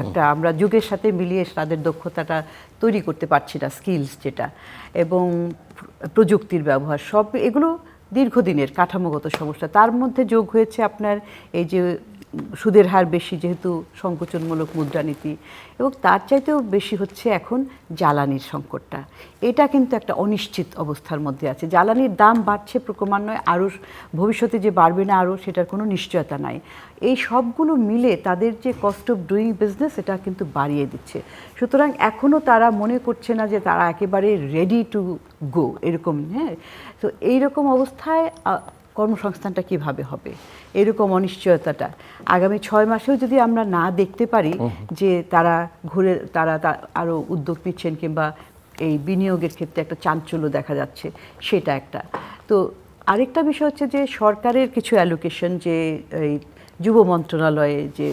একটা আমরা যুগের সাথে মিলিয়ে তাদের দক্ষতাটা তৈরি করতে পারছি না, স্কিলস যেটা, এবং প্রযুক্তির ব্যবহার, সব এগুলো দীর্ঘদিনের কাঠামোগত সমস্যা। তার মধ্যে যোগ হয়েছে আপনার এই যে সুদের হার বেশি, যেহেতু সংকোচনমূলক মুদ্রানীতি, এবং তার চাইতেও বেশি হচ্ছে এখন জ্বালানির সংকটটা। এটা কিন্তু একটা অনিশ্চিত অবস্থার মধ্যে আছে। জ্বালানির দাম বাড়ছে ক্রমান্বয়ে, আরও ভবিষ্যতে যে বাড়বে না আরও, সেটার কোনো নিশ্চয়তা নাই। এই সবগুলো মিলে তাদের যে কস্ট অফ ডুইং বিজনেস, এটা কিন্তু বাড়িয়ে দিচ্ছে। সুতরাং এখনও তারা মনে করছে না যে তারা একেবারে রেডি টু গো এরকম। হ্যাঁ, তো এইরকম অবস্থায় কর্মসংস্থানটা কিভাবে হবে, এরকম অনিশ্চয়তাটা আগামী 6 মাসেও যদি আমরা না দেখতে পারি যে তারা আরও উদ্যোগ নিচ্ছেন কিংবা এই বিনিয়োগের ক্ষেত্রে একটা চাঞ্চল্য দেখা যাচ্ছে, সেটা একটা। তো আরেকটা বিষয় হচ্ছে যে সরকারের কিছু অ্যালোকেশন, যে এই যুব মন্ত্রণালয়ে যে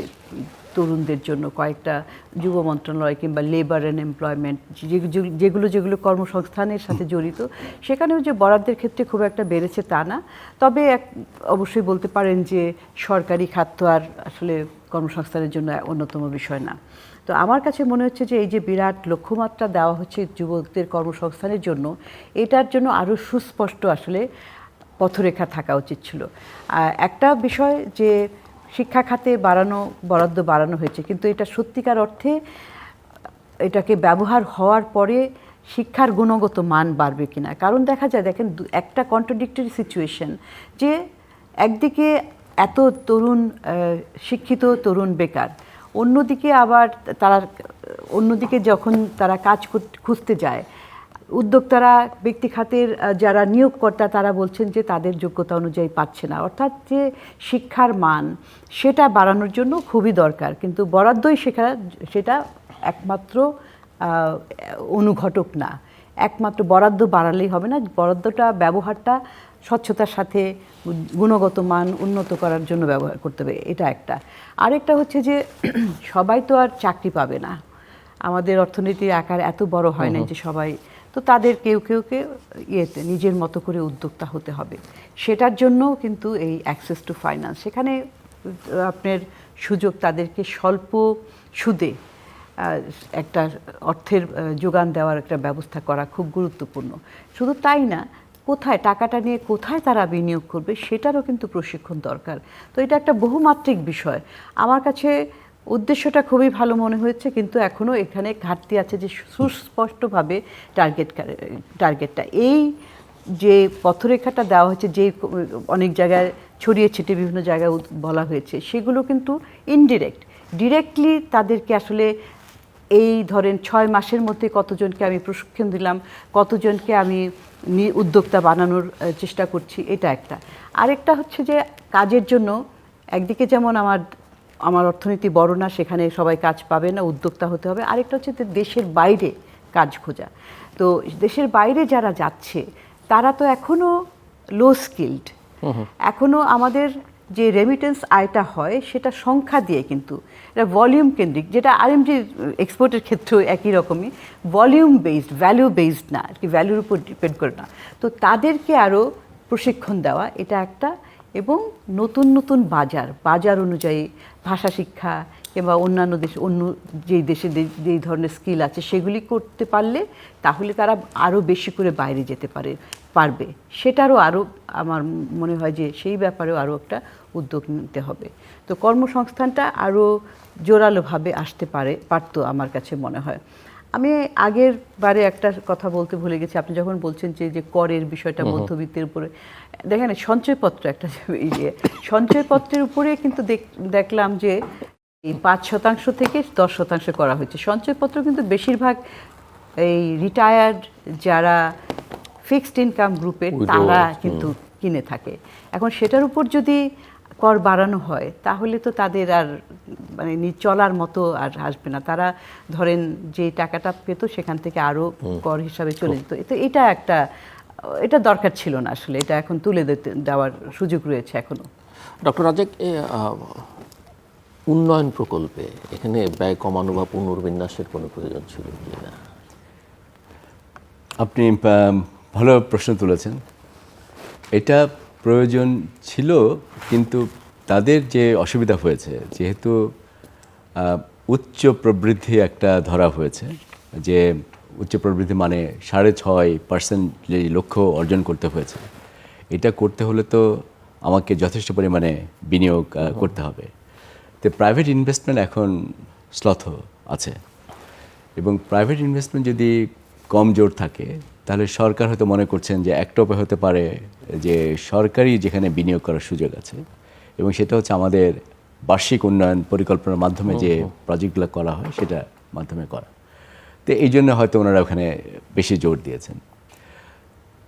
তরুণদের জন্য কয়েকটা যুব মন্ত্রণালয় কিংবা লেবার অ্যান্ড এমপ্লয়মেন্ট, যেগুলো কর্মসংস্থানের সাথে জড়িত, সেখানেও যে বরাদ্দের ক্ষেত্রে খুব একটা বেড়েছে তা না। তবে অবশ্যই বলতে পারেন যে সরকারি খাত তো আর আসলে কর্মসংস্থানের জন্য অন্যতম বিষয় না। তো আমার কাছে মনে হচ্ছে যে এই যে বিরাট লক্ষ্যমাত্রা দেওয়া হচ্ছে যুবকদের কর্মসংস্থানের জন্য, এটার জন্য আরও সুস্পষ্ট আসলে পথরেখা থাকা উচিত ছিল। একটা বিষয় যে শিক্ষা খাতে বরাদ্দ বাড়ানো হয়েছে, কিন্তু এটা সত্যিকার অর্থে এটাকে ব্যবহার হওয়ার পরে শিক্ষার গুণগত মান বাড়বে কিনা। কারণ দেখা যায়, দেখেন একটা কন্ট্রাডিক্টরি সিচুয়েশন, যে একদিকে এত তরুণ শিক্ষিত তরুণ বেকার, অন্যদিকে আবার অন্যদিকে যখন তারা কাজ খুঁজতে যায়, উদ্যোক্তারা, ব্যক্তি খাতের যারা নিয়োগকর্তা, তারা বলছেন যে তাদের যোগ্যতা অনুযায়ী পাচ্ছে না। অর্থাৎ যে শিক্ষার মান, সেটা বাড়ানোর জন্য খুবই দরকার, কিন্তু বরাদ্দই সেটা একমাত্র অনুঘটক না। একমাত্র বরাদ্দ বাড়ালেই হবে না, বরাদ্দটা ব্যবহারটা স্বচ্ছতার সাথে গুণগত মান উন্নত করার জন্য ব্যবহার করতে হবে, এটা একটা। আরেকটা হচ্ছে যে সবাই তো আর চাকরি পাবে না, আমাদের অর্থনীতির আকার এত বড় হয় না যে সবাই, তো তাদের কেউকে নিজের মতো করে উদ্যোক্তা হতে হবে। সেটার জন্যও কিন্তু এই অ্যাক্সেস টু ফাইন্যান্স, সেখানে আপনার সুযোগ, তাদেরকে স্বল্প সুদে একটা অর্থের যোগান দেওয়ার একটা ব্যবস্থা করা খুব গুরুত্বপূর্ণ। শুধু তাই না, কোথায় টাকাটা নিয়ে কোথায় তারা বিনিয়োগ করবে, সেটারও কিন্তু প্রশিক্ষণ দরকার। তো এটা একটা বহুমাত্রিক বিষয়। আমার কাছে উদ্দেশ্যটা খুবই ভালো মনে হয়েছে, কিন্তু এখনও এখানে ঘাটতি আছে যে সুস্পষ্টভাবে টার্গেটটা, এই যে পথরেখাটা দেওয়া হয়েছে, যে অনেক জায়গায় ছড়িয়ে ছিটিয়ে বিভিন্ন জায়গায় বলা হয়েছে, সেগুলো কিন্তু ইনডিরেক্ট। ডিরেক্টলি তাদেরকে আসলে এই ধরেন 6 মাসের মধ্যে কতজনকে আমি প্রশিক্ষণ দিলাম, কতজনকে আমি উদ্যোক্তা বানানোর চেষ্টা করছি, এটা একটা। আরেকটা হচ্ছে যে কাজের জন্য একদিকে যেমন আমার অর্থনীতি বড় না, সেখানে সবাই কাজ পাবে না, উদ্যোক্তা হতে হবে। আরেকটা হচ্ছে দেশের বাইরে কাজ খোঁজা। তো দেশের বাইরে যারা যাচ্ছে, তারা তো এখনও লো স্কিলড। এখনও আমাদের যে রেমিটেন্স আয়টা হয়, সেটা সংখ্যা দিয়ে, কিন্তু এটা ভলিউম কেন্দ্রিক, যেটা আরএমজি এক্সপোর্টের ক্ষেত্রেও একই রকমই ভলিউম বেসড, ভ্যালু বেসড না, আর কি ভ্যালুর উপর ডিপেন্ড করে না। তো তাদেরকে আরও প্রশিক্ষণ দেওয়া, এটা একটা। এবং নতুন নতুন বাজার অনুযায়ী ভাষা শিক্ষা কিংবা অন্যান্য অন্য যেই দেশে যেই ধরনের স্কিল আছে, সেগুলি করতে পারলে তাহলে তারা আরও বেশি করে বাইরে যেতে পারবে। সেটারও আরও আমার মনে হয় যে সেই ব্যাপারেও আরও একটা উদ্যোগ নিতে হবে। তো কর্মসংস্থানটা আরও জোরালোভাবে আসতে পারতো আমার কাছে মনে হয়। আমি আগের বারে একটা কথা বলতে ভুলে গেছি, আপনি যখন বলছেন যে করের বিষয়টা মধ্যবিত্তের উপরে, দেখেন সঞ্চয়পত্র একটা ইয়ে, সঞ্চয়পত্রের উপরে কিন্তু দেখলাম যে এই 5% থেকে 10% করা হয়েছে। সঞ্চয়পত্র কিন্তু বেশিরভাগ এই রিটায়ার্ড যারা ফিক্সড ইনকাম গ্রুপের তারা কিন্তু কিনে থাকে। এখন সেটার উপর যদি কর বাড়ানো হয় তাহলে তো তাদের আর মানে চলার মতো আর আসবে না। তারা ধরেন যে টাকাটা পেত সেখান থেকে আরও কর হিসাবে চলে যেত। তো এটা দরকার ছিল না আসলে, এটা এখন তুলে দেওয়ার সুযোগ রয়েছে এখনো। ডক্টর রাজ্জাক, উন্নয়ন প্রকল্পে এখানে ব্যয় কমানো বা পুনর্বিন্যাসের কোনো প্রয়োজন ছিল কি না? আপনি ভালো প্রশ্ন তুলেছেন। এটা প্রয়োজন ছিল, কিন্তু তাদের যে অসুবিধা হয়েছে, যেহেতু উচ্চ প্রবৃদ্ধি একটা ধরা হয়েছে, যে উচ্চ প্রবৃদ্ধি মানে 6.5% লক্ষ্য অর্জন করতে হয়েছে। এটা করতে হলে তো আমাকে যথেষ্ট পরিমাণে বিনিয়োগ করতে হবে। তো প্রাইভেট ইনভেস্টমেন্ট এখন শ্লথ আছে, এবং প্রাইভেট ইনভেস্টমেন্ট যদি কম জোর থাকে তাহলে সরকার হয়তো মনে করছেন যে একটা উপায় হতে পারে যে সরকারি যেখানে বিনিয়োগ করার সুযোগ আছে, এবং সেটা হচ্ছে আমাদের বার্ষিক উন্নয়ন পরিকল্পনার মাধ্যমে যে প্রজেক্টগুলো করা হয় সেটার মাধ্যমে করা। তো এই জন্য হয়তো ওনারা ওখানে বেশি জোর দিয়েছেন।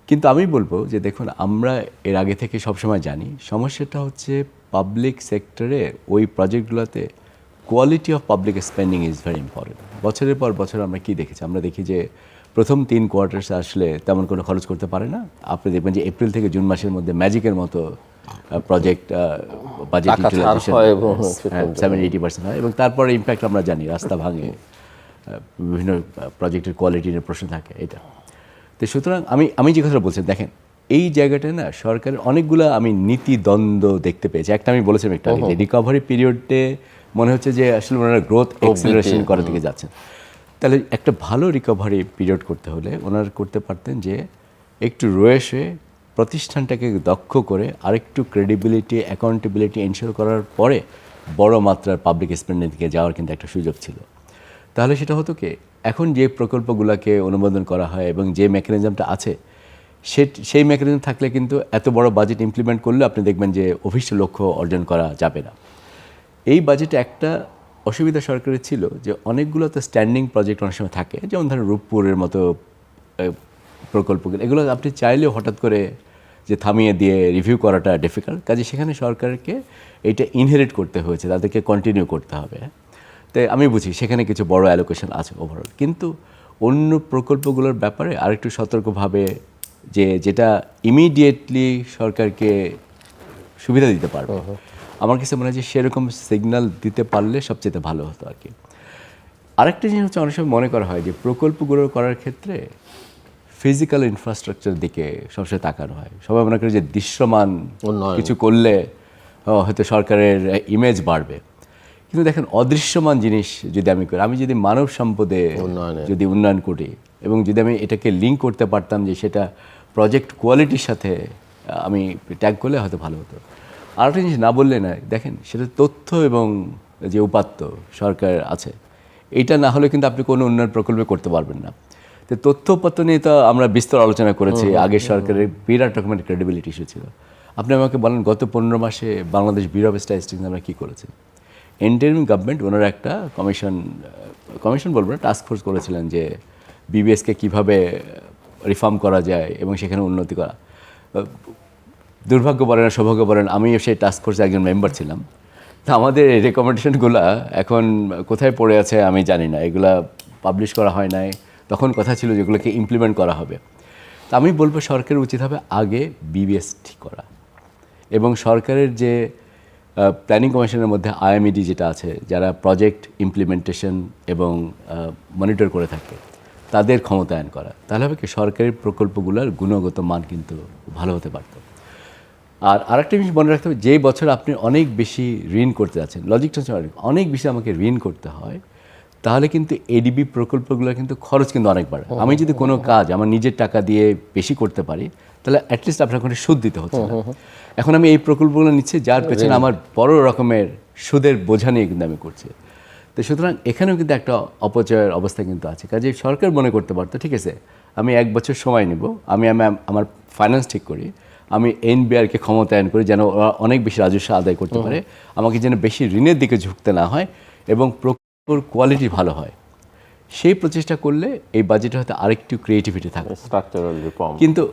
কিন্তু আমি বলবো যে দেখুন, আমরা এর আগে থেকে সবসময় জানি সমস্যাটা হচ্ছে পাবলিক সেক্টরে ওই প্রজেক্টগুলোতে quality of public spending is very important. বছরের পর বছর আমরা কি দেখেছি? আমরা দেখি যে প্রথম 3 কোয়ার্টার্সে আসলে তেমন কোনো খরচ করতে পারে না। আপনি দেখবেন যে এপ্রিল থেকে জুন মাসের মধ্যে ম্যাজিকের মতো প্রজেক্ট বাজেট ইউটিলাইজেশন 70-80% হয়, এবং তারপরে ইম্প্যাক্ট আমরা জানি, রাস্তা ভাঙে, বিভিন্ন প্রজেক্টের কোয়ালিটি নিয়ে প্রশ্ন থাকে। এটা তো সুতরাং আমি যে কথাটা বলছি, দেখেন এই জায়গাটায় না সরকারের অনেকগুলো আমি নীতি দ্বন্দ্ব দেখতে পেয়েছি। একটা আমি বলেছিলাম একটু আগে, রিকভারি পিরিয়ডে মনে হচ্ছে যে আসলে ওনারা গ্রোথ এক্সিলারেশন করার দিকে যাচ্ছেন। তাহলে একটা ভালো রিকভারি পিরিয়ড করতে হলে ওনারা করতে পারতেন যে একটু রয়েছে প্রতিষ্ঠানটাকে দক্ষ করে আরেকটু ক্রেডিবিলিটি, অ্যাকাউন্টেবিলিটি এনশিওর করার পরে বড় মাত্রার পাবলিক স্পেন্ডের দিকে যাওয়ার কিন্তু একটা সুযোগ ছিল। তাহলে সেটা হতো কি, এখন যে প্রকল্পগুলোকে অনুমোদন করা হয় এবং যে মেকানিজমটা আছে সেই মেকানিজম থাকলে কিন্তু এত বড় বাজেট ইমপ্লিমেন্ট করলে আপনি দেখবেন যে অভিষ্ট লক্ষ্য অর্জন করা যাবে না। এই বাজেটে একটা অসুবিধা সরকারের ছিল যে অনেকগুলো তো স্ট্যান্ডিং প্রজেক্ট অনেক সময় থাকে, যেমন ধরেন রূপপুরের মতো প্রকল্পগুলো, এগুলো আপনি চাইলেও হঠাৎ করে যে থামিয়ে দিয়ে রিভিউ করাটা ডিফিকাল্ট। কাজে সেখানে সরকারকে এইটা ইনহেরিট করতে হয়েছে, তাদেরকে কন্টিনিউ করতে হবে। তাই আমি বুঝি সেখানে কিছু বড় অ্যালোকেশন আছে ওভারঅল, কিন্তু অন্য প্রকল্পগুলোর ব্যাপারে আরেকটু সতর্কভাবে যেটা ইমিডিয়েটলি সরকারকে সুবিধা দিতে পারবে, আমার কাছে মনে হয় যে সেরকম সিগন্যাল দিতে পারলে সবচেয়ে ভালো হতো আর কি। আরেকটা জিনিস হচ্ছে, অনেক সময় মনে করা হয় যে প্রকল্পগুলো করার ক্ষেত্রে ফিজিক্যাল ইনফ্রাস্ট্রাকচার দিকে সবসময় তাকানো হয়। সবাই মনে করে যে দৃশ্যমান কিছু করলে হয়তো সরকারের ইমেজ বাড়বে, কিন্তু দেখেন অদৃশ্যমান জিনিস যদি আমি করি, আমি যদি মানব সম্পদে যদি উন্নয়ন করি এবং যদি আমি এটাকে লিঙ্ক করতে পারতাম যে সেটা প্রজেক্ট কোয়ালিটির সাথে আমি ট্যাগ করলে হয়তো ভালো হতো। আরেকটা জিনিস না বললে নয়, দেখেন সেটা তথ্য এবং যে উপাত্ত সরকার আছে, এইটা না হলে কিন্তু আপনি কোনো উন্নয়ন প্রকল্পে করতে পারবেন না। তো তথ্য উপাত্ত নিয়ে তো আমরা বিস্তর আলোচনা করেছি, আগের সরকারের বিরাট রকমের ক্রেডিবিলিটি ইস্যু ছিল। আপনি আমাকে বলেন গত 15 মাসে বাংলাদেশ ব্যুরো অফ স্ট্যাটিস্টিক্স আমরা কী করেছি? ইন্টারিম গভর্নমেন্ট ওনারা একটা কমিশন বলবো না, টাস্ক ফোর্স করেছিলেন যে বিবিএসকে কীভাবে রিফর্ম করা যায় এবং সেখানে উন্নতি করা। দুর্ভাগ্য বলেন, সৌভাগ্য বলেন, আমি সেই টাস্ক ফোর্সে একজন মেম্বার ছিলাম। তা আমাদের এই রেকমেন্ডেশনগুলো এখন কোথায় পড়ে আছে আমি জানি না, এগুলা পাবলিশ করা হয় নাই। তখন কথা ছিল যেগুলোকে ইমপ্লিমেন্ট করা হবে। তা আমি বলবো সরকারের উচিত হবে আগে বিবিএস ঠিক করা, এবং সরকারের যে প্ল্যানিং কমিশনের মধ্যে আইএমইডি যেটা আছে, যারা প্রজেক্ট ইমপ্লিমেন্টেশন এবং মনিটর করে থাকে, তাদের ক্ষমতায়ন করা। তাহলে হবে কি সরকারি প্রকল্পগুলোর গুণগত মান কিন্তু ভালো হতে পারত। আর আরেকটা জিনিস মনে রাখতে হবে, যেই বছর আপনি অনেক বেশি ঋণ করতে যাচ্ছেন, লজিকটা হচ্ছে অনেক বেশি আমাকে ঋণ করতে হয়, তাহলে কিন্তু এডিবি প্রকল্পগুলো কিন্তু খরচ কিন্তু অনেক বাড়ে। আমি যদি কোনো কাজ আমার নিজের টাকা দিয়ে বেশি করতে পারি তাহলে অ্যাটলিস্ট আপনার কোনো সুদ দিতে হচ্ছে না। এখন আমি এই প্রকল্পগুলো নিচ্ছি যার পেছনে আমার বড় রকমের সুদের বোঝা নিয়ে কিন্তু আমি করছি। তো সুতরাং এখানেও কিন্তু একটা অপচয়ের অবস্থা কিন্তু আছে। কাজে সরকার মনে করতে পারতো ঠিক আছে আমি 1 বছর সময় নিব, আমি আমার ফাইন্যান্স ঠিক করি, আমি এনবিআরকে ক্ষমতায়ন করি যেন ওরা অনেক বেশি রাজস্ব আদায় করতে পারে, আমাকে যেন বেশি ঋণের দিকে ঝুঁকতে না হয় এবং প্রকল্পের কোয়ালিটি ভালো হয়। সেই প্রচেষ্টা করলে এই বাজেটে হয়তো আরেকটু ক্রিয়েটিভিটি থাকবে, স্ট্রাকচারাল রিফর্ম। কিন্তু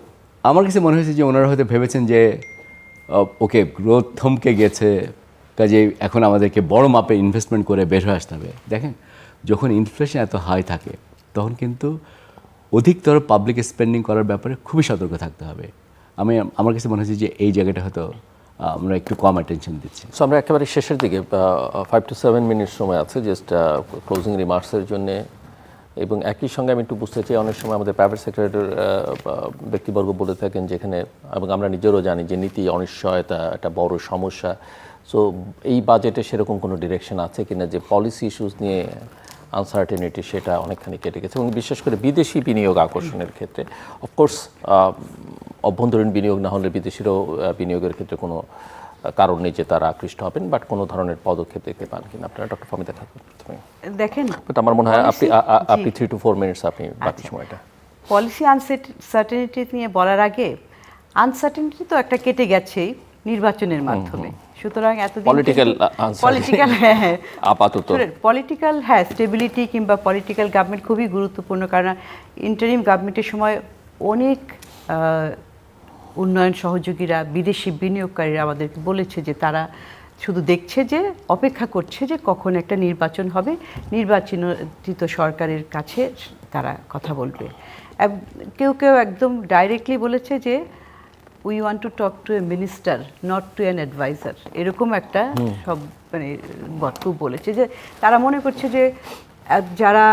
আমার কাছে মনে হয়েছে যে ওনারা হয়তো ভেবেছেন যে ওকে গ্রোথ থমকে গেছে, কাজে এখন আমাদেরকে বড় মাপে ইনভেস্টমেন্ট করে বের হয়ে আসতে হবে। দেখেন যখন ইনফ্লেশন এত হাই থাকে তখন কিন্তু অধিকতর পাবলিক স্পেন্ডিং করার ব্যাপারে খুবই সতর্ক থাকতে হবে। আমার কাছে মনে হচ্ছে যে এই জায়গাটা হয়তো আমরা একটু কম অ্যাটেনশন দিচ্ছি। সো আমরা একেবারে শেষের দিকে 5 to 7 মিনিট সময় আছে জাস্ট ক্লোজিং রিমার্কসের জন্য, এবং একই সঙ্গে আমি একটু বুঝতে চাই অনেক সময় আমাদের প্রাইভেট সেক্টরের ব্যক্তিবর্গ বলে থাকেন যেখানে, এবং আমরা নিজেরও জানি যে নীতি অনিশ্চয়তা একটা বড় সমস্যা। সো এই বাজেটে সেরকম কোনো ডিরেকশন আছে কিনা যে পলিসি ইস্যুস নিয়ে আনসার্টেনিটি সেটা অনেকখানি কেটে গেছে, এবং বিশেষ করে বিদেশি বিনিয়োগ আকর্ষণের ক্ষেত্রে অফকোর্স অভ্যন্তরীণ বিনিয়োগ না হলে বিদেশিরও বিনিয়োগের ক্ষেত্রে কোনো কারণ নেই যে তারা আকৃষ্ট হবেন, বাট কোনো ধরনের পদক্ষেপ দেখতে পান কিনা আপনারা? ডক্টর ফাহমিদা খাতুন দেখেন, বাট আমার মনে হয় আপনি 3 to 4 মিনিটস আপনি বাকি সময়টা। পলিসি আনসার্টেনিটি নিয়ে বলার আগে আনসার্টেনিটি তো একটা কেটে গেছেই নির্বাচনের মাধ্যমে, সুতরাং এতদিন পলিটিক্যাল হ্যাঁ আপাতত পলিটিক্যাল স্টেবিলিটি কিংবা পলিটিক্যাল গভর্নমেন্ট খুবই গুরুত্বপূর্ণ, কারণ ইন্টারিম গভর্নমেন্টের সময় অনেক উন্নয়ন সহযোগীরা বিদেশি বিনিয়োগকারীরা আমাদেরকে বলেছে যে তারা শুধু দেখছে যে অপেক্ষা করছে যে কখন একটা নির্বাচন হবে, নির্বাচিত সরকারের কাছে তারা কথা বলবে। কেউ কেউ একদম ডাইরেক্টলি বলেছে যে we want to talk to a minister not to an adviser, এরকম একটা সব মানে বক্তব্য বলেছে যে তারা মনে করছে যে যারা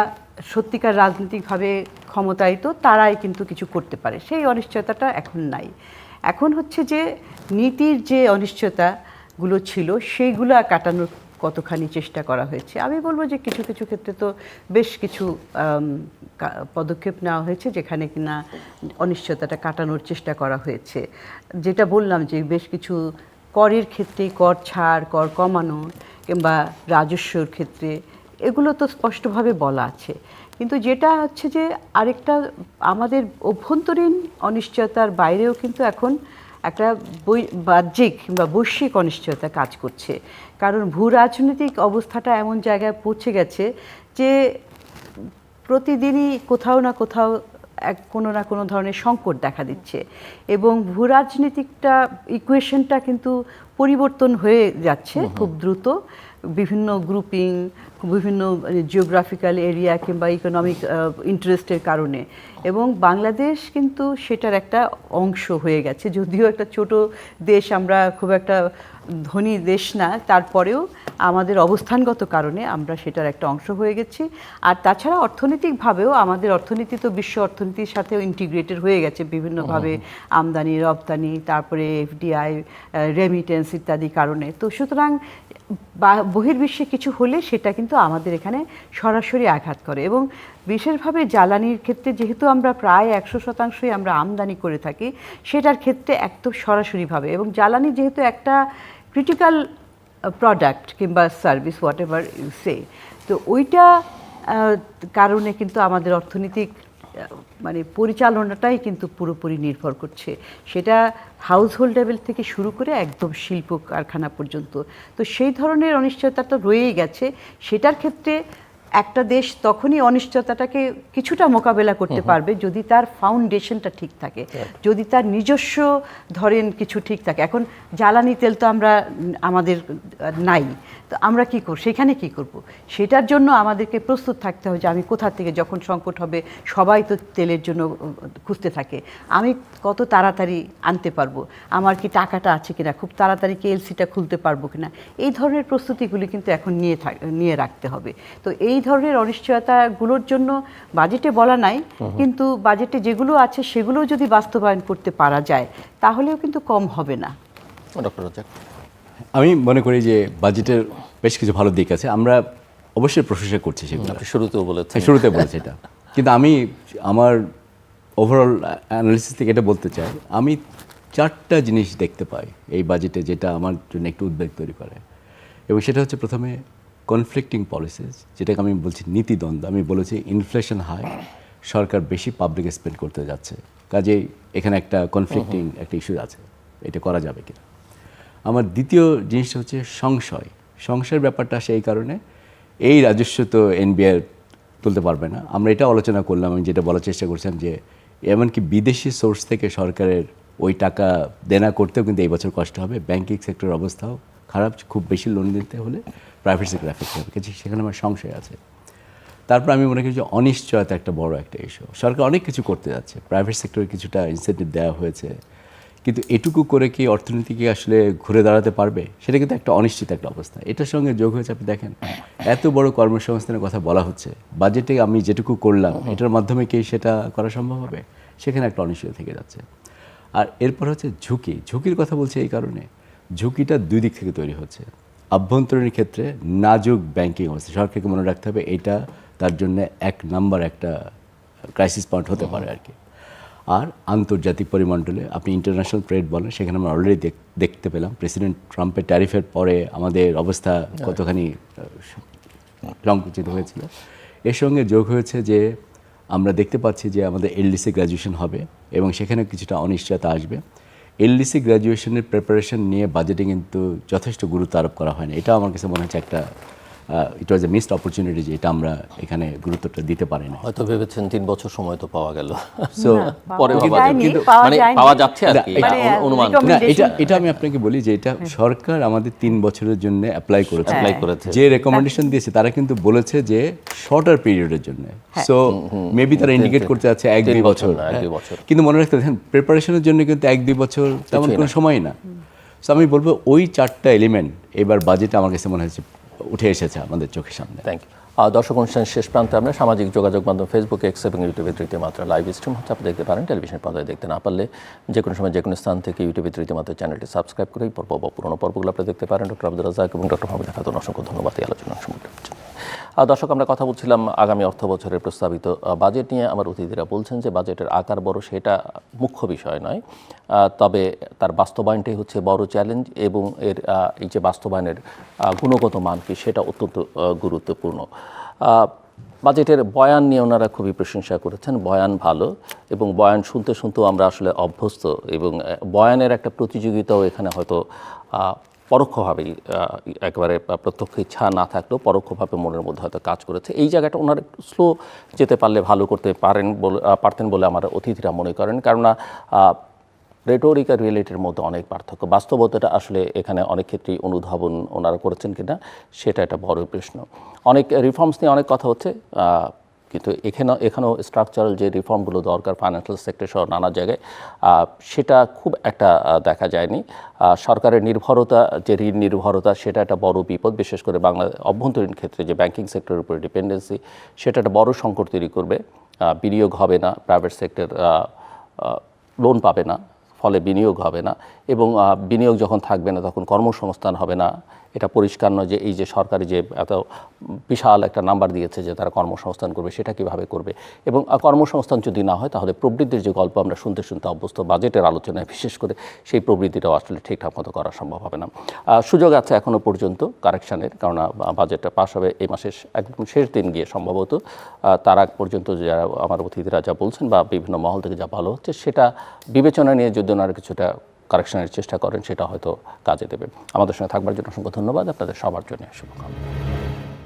সত্যিকার রাজনৈতিকভাবে ক্ষমতায়িত তারাই কিন্তু কিছু করতে পারে, সেই অনিশ্চয়তাটা এখন নাই। এখন হচ্ছে যে নীতির যে অনিশ্চয়তাগুলো ছিল সেইগুলো কাটানোর কতখানি চেষ্টা করা হয়েছে। আমি বলবো যে কিছু কিছু ক্ষেত্রে তো বেশ কিছু পদক্ষেপ নেওয়া হয়েছে যেখানে কিনা অনিশ্চয়তাটা কাটানোর চেষ্টা করা হয়েছে। যেটা বললাম যে বেশ কিছু করের ক্ষেত্রে কর ছাড়, কর কমানো কিংবা রাজস্বর ক্ষেত্রে এগুলো তো স্পষ্টভাবে বলা আছে। কিন্তু যেটা হচ্ছে যে আরেকটা আমাদের অভ্যন্তরীণ অনিশ্চয়তার বাইরেও কিন্তু এখন একটা বাহ্যিক কিংবা বৈশ্বিক অনিশ্চয়তা কাজ করছে, কারণ ভূ রাজনৈতিক অবস্থাটা এমন জায়গায় পৌঁছে গেছে যে প্রতিদিনই কোথাও না কোথাও কোনো না কোনো ধরনের সংকট দেখা দিচ্ছে, এবং ভূ রাজনীতিকটা ইকুয়েশনটা কিন্তু পরিবর্তন হয়ে যাচ্ছে খুব দ্রুত, বিভিন্ন গ্রুপিং, বিভিন্ন জিওগ্রাফিক্যাল এরিয়া কিংবা ইকোনমিক ইন্টারেস্টের কারণে, এবং বাংলাদেশ কিন্তু সেটার একটা অংশ হয়ে গেছে। যদিও একটা ছোট দেশ, আমরা খুব একটা ধনী দেশ না, তারপরেও আমাদের অবস্থানগত কারণে আমরা সেটার একটা অংশ হয়ে গেছি। আর তাছাড়া অর্থনৈতিকভাবেও আমাদের অর্থনীতি তো বিশ্ব অর্থনীতির সাথেও ইন্টিগ্রেটেড হয়ে গেছে বিভিন্নভাবে, আমদানি রপ্তানি, তারপরে এফডিআই, রেমিটেন্স ইত্যাদি কারণে। তো সুতরাং বহির্বিশ্বে কিছু হলে সেটা কিন্তু আমাদের এখানে সরাসরি আঘাত করে, এবং বিশেষভাবে জ্বালানির ক্ষেত্রে যেহেতু আমরা প্রায় 100% আমরা আমদানি করে থাকি, সেটার ক্ষেত্রে একদম সরাসরিভাবে, এবং জ্বালানি যেহেতু একটা ক্রিটিক্যাল প্রোডাক্ট কিংবা সার্ভিস হোয়াট এভার ইউ সে, তো ওইটা কারণে কিন্তু আমাদের অর্থনৈতিক মানে পরিচালনাটাই কিন্তু পুরোপুরি নির্ভর করছে, সেটা হাউসহোল্ড লেভেল থেকে শুরু করে একদম শিল্প কারখানা পর্যন্ত। তো সেই ধরনের অনিশ্চয়তা তো রয়েই গেছে। সেটার ক্ষেত্রে একটা দেশ তখনই অনিশ্চয়তাটাকে কিছুটা মোকাবেলা করতে পারবে যদি তার ফাউন্ডেশনটা ঠিক থাকে, যদি তার নিজস্ব ধরেন কিছু ঠিক থাকে। এখন জ্বালানি তেল তো আমাদের নাই, তো আমরা কী করব, সেখানে কী করব? সেটার জন্য আমাদেরকে প্রস্তুত থাকতে হবে যে আমি কোথা থেকে, যখন সংকট হবে সবাই তো তেলের জন্য খুঁজতে থাকে, আমি কত তাড়াতাড়ি আনতে পারবো, আমার কি টাকাটা আছে কিনা, খুব তাড়াতাড়ি কেএলসিটা খুলতে পারবো কিনা, এই ধরনের প্রস্তুতিগুলি কিন্তু এখন নিয়ে রাখতে হবে। তো এই ধরনের অনিশ্চয়তাগুলোর জন্য বাজেটে বলা নাই, কিন্তু বাজেটে যেগুলো আছে সেগুলো যদি বাস্তবায়ন করতে পারা যায় তাহলেও কিন্তু কম হবে না। ডক্টর রাজ্জাক, আমি মনে করি যে বাজেটের বেশ কিছু ভালো দিক আছে। আমরা অবশ্যই প্রশংসা করছি সেগুলো। আপনি শুরুতেও বলেছেন। শুরুতে বলেছি এটা, কিন্তু আমি আমার ওভারঅল অ্যানালিসিস থেকে এটা বলতে চাই, আমি 4টা জিনিস দেখতে পাই এই বাজেটে যেটা আমার জন্য একটু উদ্বেগ তৈরি করে, এবং সেটা হচ্ছে প্রথমে কনফ্লিক্টিং পলিসিস, যেটাকে আমি বলছি নীতিদ্বন্দ্ব। আমি বলেছি ইনফ্লেশন হাই, সরকার বেশি পাবলিক স্পেন্ড করতে যাচ্ছে, কাজেই এখানে একটা কনফ্লিক্টিং একটা ইস্যু আছে, এটা করা যাবে কিনা। আমার দ্বিতীয় জিনিসটা হচ্ছে সংশয়ের ব্যাপারটা সেই কারণে এই রাজস্ব তো এনবিআর তুলতে পারবে না। আমরা এটা আলোচনা করলাম, আমি যেটা বলার চেষ্টা করছিলাম যে এমনকি বিদেশি সোর্স থেকে সরকারের ওই টাকা দেনা করতেও কিন্তু এই বছর কষ্ট হবে। ব্যাংকিং সেক্টরের অবস্থাও খারাপ, খুব বেশি লোন দিতে হলে প্রাইভেট সেক্টর এফেক্ট হবে, সেখানে আমার সংশয় আছে। তারপর আমি মনে করি যে অনিশ্চয়তা একটা বড় একটা ইস্যু। সরকার অনেক কিছু করতে যাচ্ছে, প্রাইভেট সেক্টরে কিছুটা ইনসেন্টিভ দেওয়া হয়েছে, কিন্তু এটুকু করে কি অর্থনীতিকে আসলে ঘুরে দাঁড়াতে পারবে, সেটা কিন্তু একটা অনিশ্চিত একটা অবস্থা। এটার সঙ্গে যোগ হয়েছে, আপনি দেখেন এত বড় কর্মসংস্থানের কথা বলা হচ্ছে, বাজেটে আমি যেটুকু করলাম এটার মাধ্যমে কি সেটা করা সম্ভব হবে, সেখানে একটা অনিশ্চয়তা থেকে যাচ্ছে। আর এরপর হচ্ছে ঝুঁকির কথা বলছে এই কারণে, ঝুঁকিটা 2 দিক থেকে তৈরি হচ্ছে। আভ্যন্তরীণ ক্ষেত্রে নাজুক ব্যাংকিং অবস্থা, সরকারকে মনে রাখতে হবে এটা তার জন্য 1 নাম্বার একটা ক্রাইসিস পয়েন্ট হতে পারে আর কি। আর আন্তর্জাতিক পরিমণ্ডলে আপনি ইন্টারন্যাশনাল ট্রেড বলেন, সেখানে আমরা অলরেডি দেখতে পেলাম প্রেসিডেন্ট ট্রাম্পের ট্যারিফের পরে আমাদের অবস্থা কতখানি সংকুচিত হয়েছিল। এর সঙ্গে যোগ হয়েছে যে আমরা দেখতে পাচ্ছি যে আমাদের এলডিসি গ্র্যাজুয়েশন হবে এবং সেখানে কিছুটা অনিশ্চয়তা আসবে। এলডিসি গ্র্যাজুয়েশনের প্রিপারেশন নিয়ে বাজেটে কিন্তু যথেষ্ট গুরুত্ব আরোপ করা হয় না। এটা আমার কাছে মনে হচ্ছে একটা ইট ওয়াজ এ মিসড অপরচুনিটি, যে এটা আমরা এখানে গুরুত্বটা দিতে পারি না। হয়তো ভেবেছেন 3 বছর সময় তো পাওয়া গেল, সো পরে মানে পাওয়া যাচ্ছে আর কি, অনুমান। না, এটা আমি আপনাকে বলি যে এটা সরকার আমাদের 3 বছরের জন্য অ্যাপ্লাই করেছে। যে রেকমেন্ডেশন দিয়েছে তারা কিন্তু বলেছে যে শর্টার পিরিয়ডের জন্য, সো মেবি তারা ইন্ডিকেট করতে যাচ্ছে 1-2 বছর। কিন্তু মনে রাখতে দেখেন প্রিপারেশনের জন্য কিন্তু 1-2 বছর তেমন কোনো সময় না। সো আমি বলবো ওই 4টা এলিমেন্ট এবার বাজেটে আমার কাছে মনে হচ্ছে উঠে এসেছে আমাদের চোখের সামনে। Thank you. দর্শক অনুষ্ঠানের শেষ প্রান্তে আমরা সামাজিক যোগাযোগ মাধ্যম ফেসবুক, এক্স এবং ইউটিউবে তৃতীয় মাত্রা লাইভ স্ট্রিম হচ্ছে, আপনি দেখতে পারেন। টেলিভিশনের পর্দায় দেখতে না পারলে যে কোনো সময় যে কোনো স্থান থেকে ইউটিউবে তৃতীয় মাত্রা চ্যানেলটি সাবস্ক্রাইব করে এই পর্ব বা পুরোনো পর্বগুলো আপনি দেখতে পারেন। ডক্টর আব্দুল রাজ্জাক এবং ডক্টর মোহাম্মদ খাতুন, অসংখ্য ধন্যবাদ এই আলোচনা শুনতে। দর্শক, আমরা কথা বলছিলাম আগামী অর্থ বছরের প্রস্তাবিত বাজেট নিয়ে। আমার অতিথিরা বলছেন যে বাজেটের আকার বড় সেটা মুখ্য বিষয় নয়, তবে তার বাস্তবায়নটাই হচ্ছে বড় চ্যালেঞ্জ, এবং এর এই যে বাস্তবায়নের গুণগত মান কি সেটা অত্যন্ত গুরুত্বপূর্ণ। বাজেটের বয়ান নিয়ে ওনারা খুবই প্রশংসা করেছেন, বয়ান ভালো, এবং বয়ান শুনতে শুনতেও আমরা আসলে অভ্যস্ত, এবং বয়ানের একটা প্রতিযোগিতাও এখানে হয়তো পরোক্ষভাবেই, একেবারে প্রত্যক্ষ ইচ্ছা না থাকলেও পরোক্ষভাবে মনের মধ্যে হয়তো কাজ করেছে। এই জায়গাটা ওনারা একটু স্লো যেতে পারলে ভালো করতে পারতেন বলে আমার অতিথিরা মনে করেন, কেননা রেটোরিক আর রিয়েলিটির মধ্যে অনেক পার্থক্য। বাস্তবতাটা আসলে এখানে অনেক ক্ষেত্রেই অনুধাবন ওনারা করেছেন কিনা সেটা একটা বড় প্রশ্ন। অনেক রিফর্মস নিয়ে অনেক কথা হচ্ছে, কিন্তু এখানেও স্ট্রাকচারাল যে রিফর্মগুলো দরকার ফাইন্যান্সিয়াল সেক্টর সহ নানা জায়গায়, সেটা খুব একটা দেখা যায়নি। সরকারের নির্ভরতা, যে ঋণ নির্ভরতা, সেটা একটা বড় বিপদ, বিশেষ করে বাংলা অভ্যন্তরীণ ক্ষেত্রে যে ব্যাংকিং সেক্টরের উপরে ডিপেন্ডেন্সি, সেটা একটা বড় সংকট তৈরি করবে। বিনিয়োগ হবে না, প্রাইভেট সেক্টর লোন পাবে না, ফলে বিনিয়োগ হবে না, এবং বিনিয়োগ যখন থাকবে না তখন কর্মসংস্থান হবে না। এটা পরিষ্কার নয় যে এই যে সরকারি যে এত বিশাল একটা নাম্বার দিয়েছে যে তারা কর্মসংস্থান করবে, সেটা কিভাবে করবে, এবং কর্মসংস্থান যদি না হয় তাহলে প্রবৃদ্ধির যে গল্প আমরা শুনতে শুনতে অভ্যস্ত, বাজেটের আলোচনায় বিশেষ করে সেই প্রবৃদ্ধিটাও আসলে ঠিকঠাক মতো করা সম্ভব হবে না। সুযোগ আছে এখনও পর্যন্ত কারেকশানের, কারণ বাজেটটা পাস হবে এই মাসের একদম শেষ দিন গিয়ে সম্ভবত। তার আগ পর্যন্ত যারা আমার অতিথিরা যা বলছেন বা বিভিন্ন মহল থেকে যা ভালো হচ্ছে, সেটা বিবেচনা নিয়ে যদি ওনারা কিছুটা কারেকশনের চেষ্টা করেন, সেটা হয়তো কাজে দেবে। আমাদের সঙ্গে থাকবার জন্য অসংখ্য ধন্যবাদ। আপনাদের সবার জন্য শুভকামনা।